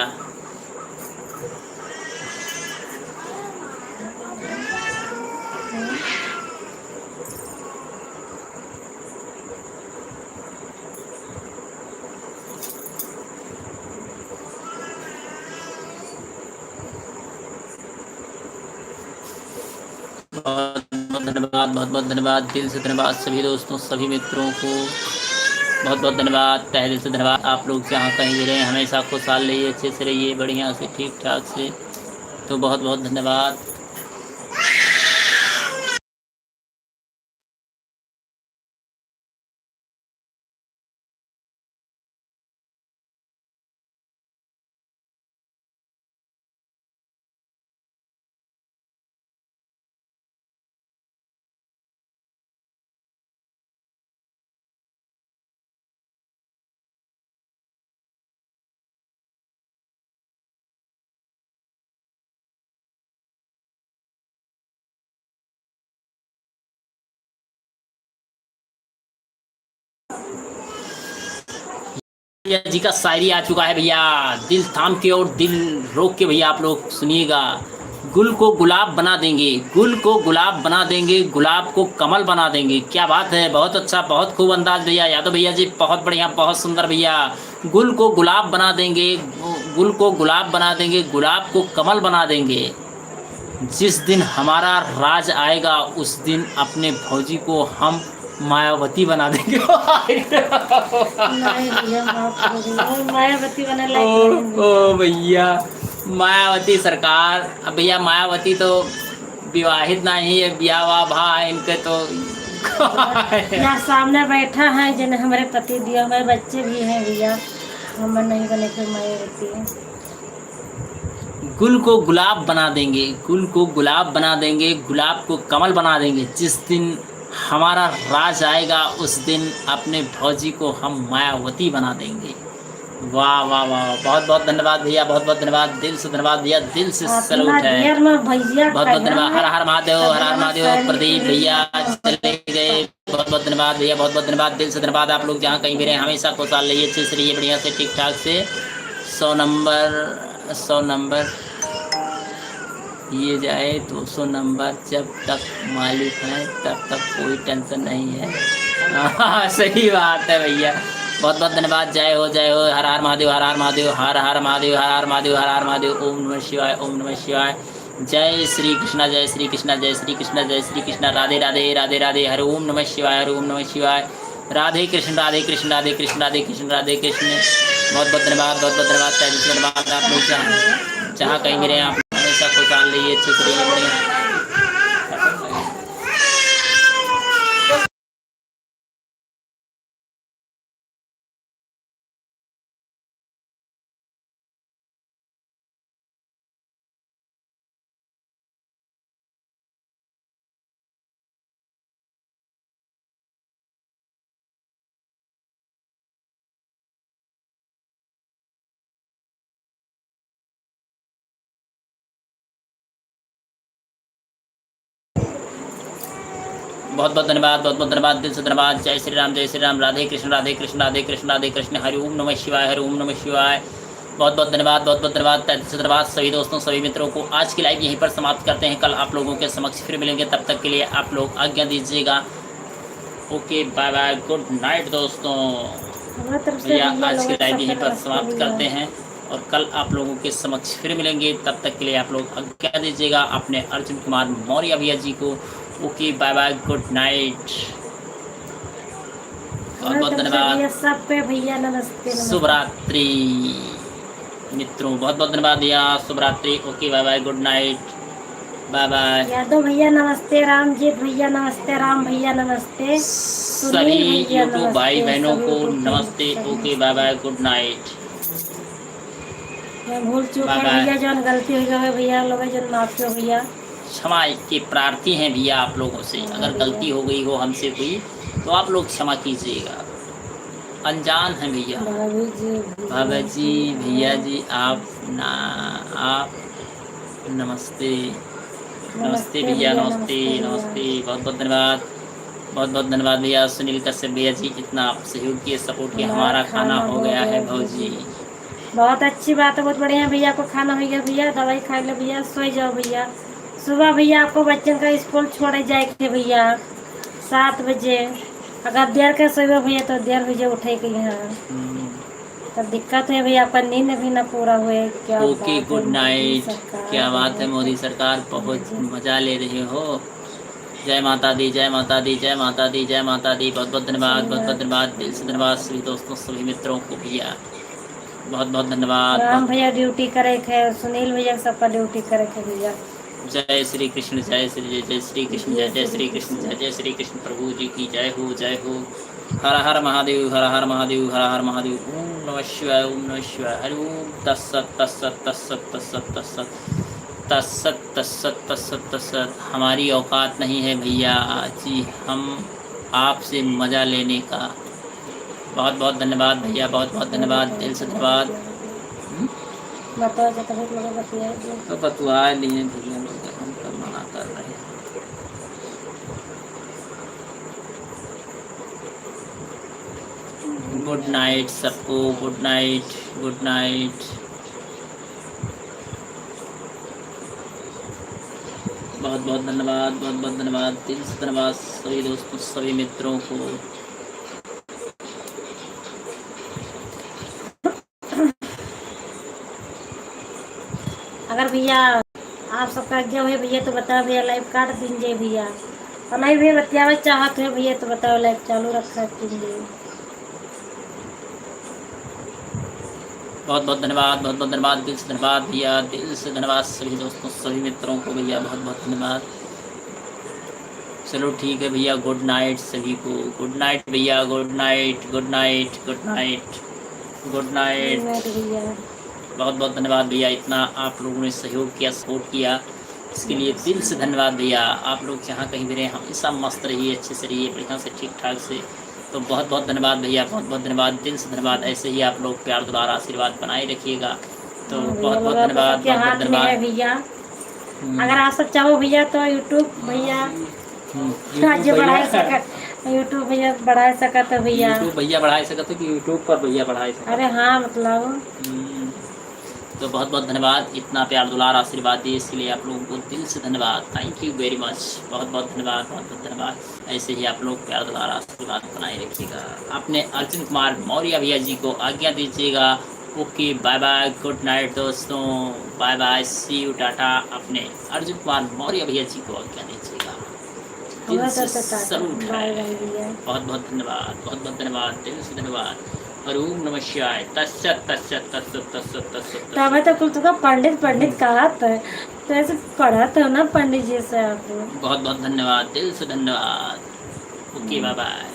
बहुत बहुत धन्यवाद, बहुत बहुत धन्यवाद, दिल से धन्यवाद सभी दोस्तों सभी मित्रों को, बहुत बहुत धन्यवाद, तहे दिल से धन्यवाद। आप लोग जहाँ कहीं भी रहें हमेशा खुशहाल रहिए, अच्छे से रहिए, बढ़िया से ठीक ठाक से। तो बहुत बहुत धन्यवाद। भैया जी का शायरी आ चुका है भैया, दिल थाम के और दिल रोक के भैया आप लोग सुनिएगा। गुल को गुलाब बना देंगे, गुल को गुलाब बना देंगे, गुलाब को कमल बना देंगे। क्या बात है, बहुत अच्छा, बहुत खूब अंदाज भैया, यादव भैया जी बहुत बढ़िया, बहुत सुंदर भैया। गुल को गुलाब बना देंगे, गुल को गुलाब बना देंगे, गुलाब को कमल बना देंगे। जिस दिन हमारा राज आएगा उस दिन अपने भौजी को हम मायावती बना देंगे। नहीं भैया, माफ करो भैया, मायावती बना ओ लायक नहीं ओ भैया, मायावती सरकार, अब भैया मायावती तो विवाहित नहीं है, ब्याह हुआ भा है इनके तो। यहाँ सामने बैठा है जिन्हें हमारे पति दिया, हमारे बच्चे भी हैं भैया, हम नहीं बने फिर मायावती है। गुल को गुलाब बना देंगे, गुल को गुलाब बना देंगे, गुलाब को कमल बना देंगे। जिस दिन हमारा राज आएगा उस दिन अपने भौजी को हम मायावती बना देंगे। वाह वाह वाह, बहुत बहुत धन्यवाद भैया, बहुत बहुत धन्यवाद, दिल से धन्यवाद भैया, दिल से सैल्यूट है। बहुत बहुत धन्यवाद, हर हर महादेव, हर हर महादेव। प्रदीप भैया चले गए, बहुत बहुत धन्यवाद भैया, बहुत बहुत धन्यवाद, दिल से धन्यवाद। आप लोग जहाँ कहीं भी रहें हमेशा खुशहाल रहिए, अच्छे से रहिए, बढ़िया से ठीक ठाक से। 100 नंबर, 100 नंबर ये जाए 200 नंबर, जब तक मालिक है तब तक कोई टेंशन नहीं है। हाँ सही बात है भैया। बहुत बहुत धन्यवाद। जय हो जय हो। हर हर महादेव, हर हर महादेव, हर हर महादेव, हर हर महादेव, हर हर महादेव। ओम नमः शिवाय, ओम नमः शिवाय। जय श्री कृष्णा, जय श्री कृष्णा, जय श्री कृष्णा, जय श्री कृष्णा। राधे राधे, राधे राधे। हरि ओम नमः शिवाय, हरि ओम नमः शिवाय। राधे कृष्ण, राधे कृष्ण, राधे कृष्ण, राधे कृष्ण, राधे कृष्ण। बहुत बहुत धन्यवाद, बहुत बहुत धन्यवाद, तहे दिल से धन्यवाद। आप लोग जहाँ कहीं मेरे आप हमेशा खुशहाल रहिए, अच्छे से रहिए, बढ़िया। बहुत बहुत धन्यवाद, बहुत बहुत धन्यवाद, दिल से धन्यवाद। जय श्री राम, जय श्री राम। राधे कृष्ण, राधे कृष्ण, राधे कृष्ण, राधे कृष्ण। हरि ओम नमः शिवाय, हरि ओम नमः शिवाय। बहुत बहुत धन्यवाद, बहुत बहुत धन्यवाद, दिल से धन्यवाद सभी दोस्तों, सभी मित्रों को। आज की लाइव यहीं पर समाप्त करते हैं। कल आप लोगों के समक्ष फिर मिलेंगे, तब तक के लिए आप लोग आज्ञा दीजिएगा। Okay, bye bye, good night दोस्तों। भैया आज की लाइव यहीं पर समाप्त करते हैं और कल आप लोगों के समक्ष फिर मिलेंगे, तब तक के लिए आप लोग आज्ञा दीजिएगा अपने अर्जुन कुमार मौर्य भैया जी को। Okay, bye bye, good night. बहुत बहुत धन्यवाद। सब पे भैया नमस्ते, शुभ रात्रि मित्रों, बहुत बहुत धन्यवाद भैया। शुभ रात्रि। Okay, bye bye, good night, bye bye. Yadav भैया नमस्ते, रामजीत भैया नमस्ते, राम भैया नमस्ते, सभी यूट्यूब भाई बहनों को नमस्ते। Okay, bye bye, good night. मैं भूल चूक है भैया, जो गलती हो गई भैया लोग, जो माफी हो भैया। क्षमा के प्रार्थी हैं भैया आप लोगों से। अगर गलती हो गई हो हमसे हुई तो आप लोग क्षमा कीजिएगा, अनजान हैं भैया। बाबा जी, भैया जी, आप नमस्ते, नमस्ते भैया, नमस्ते नमस्ते। बहुत बहुत धन्यवाद, बहुत बहुत धन्यवाद भैया। सुनील कश्यप भैया जी, इतना आप सहयोग किए, सपोर्ट किए। हमारा खाना हो गया है भौजी। बहुत अच्छी बात है, बहुत बढ़िया भैया को खाना हो गया भैया। दवाई खा लो भैया, सो जाओ भैया। सुबह भैया आपको बच्चों का स्कूल छोड़े जाए भैया 7 बजे। अगर देर के सोए भैया तो देर बजे उठे के यहाँ तो दिक्कत है भैया, अपन नींद भी ना पूरा हुए। क्या ओके, गुड नाइट। क्या बात है मोदी सरकार, बहुत मजा ले रहे हो। जय माता दी, जय माता दी, जय माता दी, जय माता दी। बहुत बहुत धन्यवाद, बहुत बहुत धन्यवाद, दिल से धन्यवाद सभी दोस्तों, सभी मित्रों को भैया। बहुत बहुत धन्यवाद। राम भैया ड्यूटी करे थे, सुनील भैया सबका ड्यूटी करे थे भैया। जय श्री कृष्ण, जय श्री, जय श्री कृष्ण, जय जय श्री कृष्ण, जय जय श्री कृष्ण। प्रभु जी की जय हो, जय हो। हर हर महादेव, हर हर महादेव, हर हर महादेव। ओम नमः शिवाय, ओम नमः शिवाय। हरि ओम तत्सत तत्सत तत्सत तत्सत तत्सत तत्सत तत्सत तत्सत तत्सत। हमारी औकात नहीं है भैया जी हम आपसे मज़ा लेने का। बहुत बहुत धन्यवाद भैया, बहुत बहुत धन्यवाद, दिल से धन्यवाद। तो बतवा लिए भैया लोग, हम कब मना कर रहे हैं। गुड नाइट सबको, गुड नाइट, गुड नाइट। बहुत बहुत धन्यवाद, बहुत बहुत धन्यवाद, दिल से धन्यवाद सभी दोस्तों, सभी मित्रों को। अगर भैया आप सबका आज्ञा हुई भैया तो बताओ भैया, लाइव काट दीजिए भैया। और लाइव भी बतियावा चाहत है भैया तो बताओ, लाइव चालू रखा दीजिए। बहुत बहुत धन्यवाद, बहुत बहुत धन्यवाद, दिल से धन्यवाद भैया, दिल से धन्यवाद सभी दोस्तों, सभी मित्रों को भैया, बहुत बहुत धन्यवाद। चलो ठीक है भैया, गुड नाइट सभी को। गुड नाइट भैया, good night, good night, good night, good night भैया। बहुत बहुत धन्यवाद भैया, इतना आप लोगों ने सहयोग किया, सपोर्ट किया, इसके लिए दिल से धन्यवाद भैया। आप लोग जहाँ कहीं भी रहे हमेशा मस्त रहिए, अच्छे से रहिए, बढ़िया से, ठीक ठाक से। तो बहुत बहुत धन्यवाद भैया, बहुत बहुत धन्यवाद, दिल से धन्यवाद। ऐसे ही आप लोग प्यार दुलार आशीर्वाद बनाए रखिएगा। तो बहुत बहुत धन्यवाद, बहुत बहुत धन्यवाद भैया। अगर आप सब चाहो भैया तो यूट्यूब भैया बढ़ा सके, यूट्यूब भैया बढ़ा सका तो भैया, यूट्यूब भैया बढ़ा सका तो कि यूट्यूब पर भैया बढ़ा सका। अरे हाँ मतलब तो बहुत बहुत धन्यवाद, इतना प्यार दुलार आशीर्वाद दिए इसके लिए आप लोगों को दिल से धन्यवाद। थैंक यू वेरी मच, बहुत बहुत धन्यवाद, बहुत बहुत धन्यवाद। ऐसे ही आप लोग प्यार दुलार आशीर्वाद बनाए रखिएगा। आपने अर्जुन कुमार मौर्य भैया जी को आज्ञा दीजिएगा। Okay, bye bye, good night दोस्तों, bye bye, see you, tata. अपने अर्जुन कुमार मौर्य भैया जी को आज्ञा दीजिएगा, दिल से सलूट है। बहुत बहुत धन्यवाद, बहुत बहुत धन्यवाद, दिल से धन्यवाद। और ओम नमः शिवाय। तत्सत तत्सत तत्सत तत्सत तत्सत। तब तो कुल तो पंडित पंडित कहा था, तो ऐसे पढ़ा था ना पंडित जी से आप। बहुत बहुत धन्यवाद, दिल से धन्यवाद। Okay, bye bye.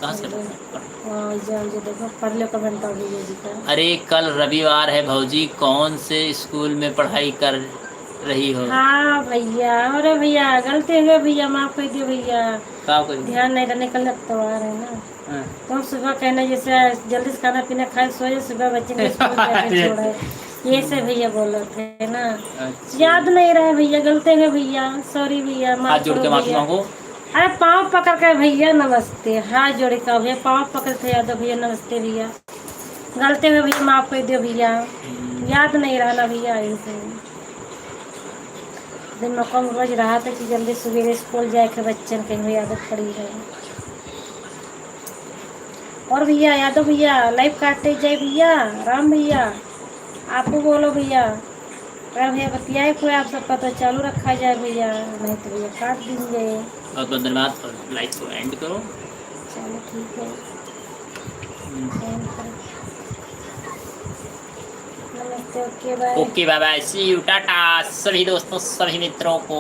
कहाँ से जो देखो पढ़ लो कमेंट कर दीजिए जी का। अरे कल रविवार है भौजी, कौन से स्कूल में पढ़ाई कर रही हो? हाँ भैया, अरे भैया गलती हुए भैया, माफ कर दिए भैया, क्या करूँ? ध्यान नहीं रहने, कल त्योहार है ना। हाँ। तो सुबह कहना जैसे जल्दी से खाना पीना खाए सोए, सुबह बच्चे को स्कूल जाके छोड़े, ये से भैया बोल रहे थे ना। अच्छा। याद नहीं रहा भैया, गलती है भैया, सॉरी भैया, हाथ माफ जोड़ के करो माफी भैया। मांगो। अरे पाँव पकड़ के भैया नमस्ते, हाथ जोड़ के भैया, पाँव पकड़ के यादव भैया नमस्ते भैया, गलती हुए भैया, माफ कर दियो भैया, याद नहीं रहा ना भैया। ऐसे दिन मौका रोज रहा था कि जल्दी सवेरे स्कूल जाए के बच्चन कहीं आदत पड़ी है। और भैया यादव भैया लाइव काटते जाए भैया, राम भैया आपको बोलो भैया, अरे भैया बतियाए कोई आप सबका तो चालू रखा जाए भैया, नहीं तो भैया काट दीजिए। बहुत बहुत धन्यवाद, और लाइक को एंड करो। चलो ठीक है, एंड करो। नमस्ते, okay bye. Okay, bye bye, see you, टाटा सभी दोस्तों, सभी मित्रों को।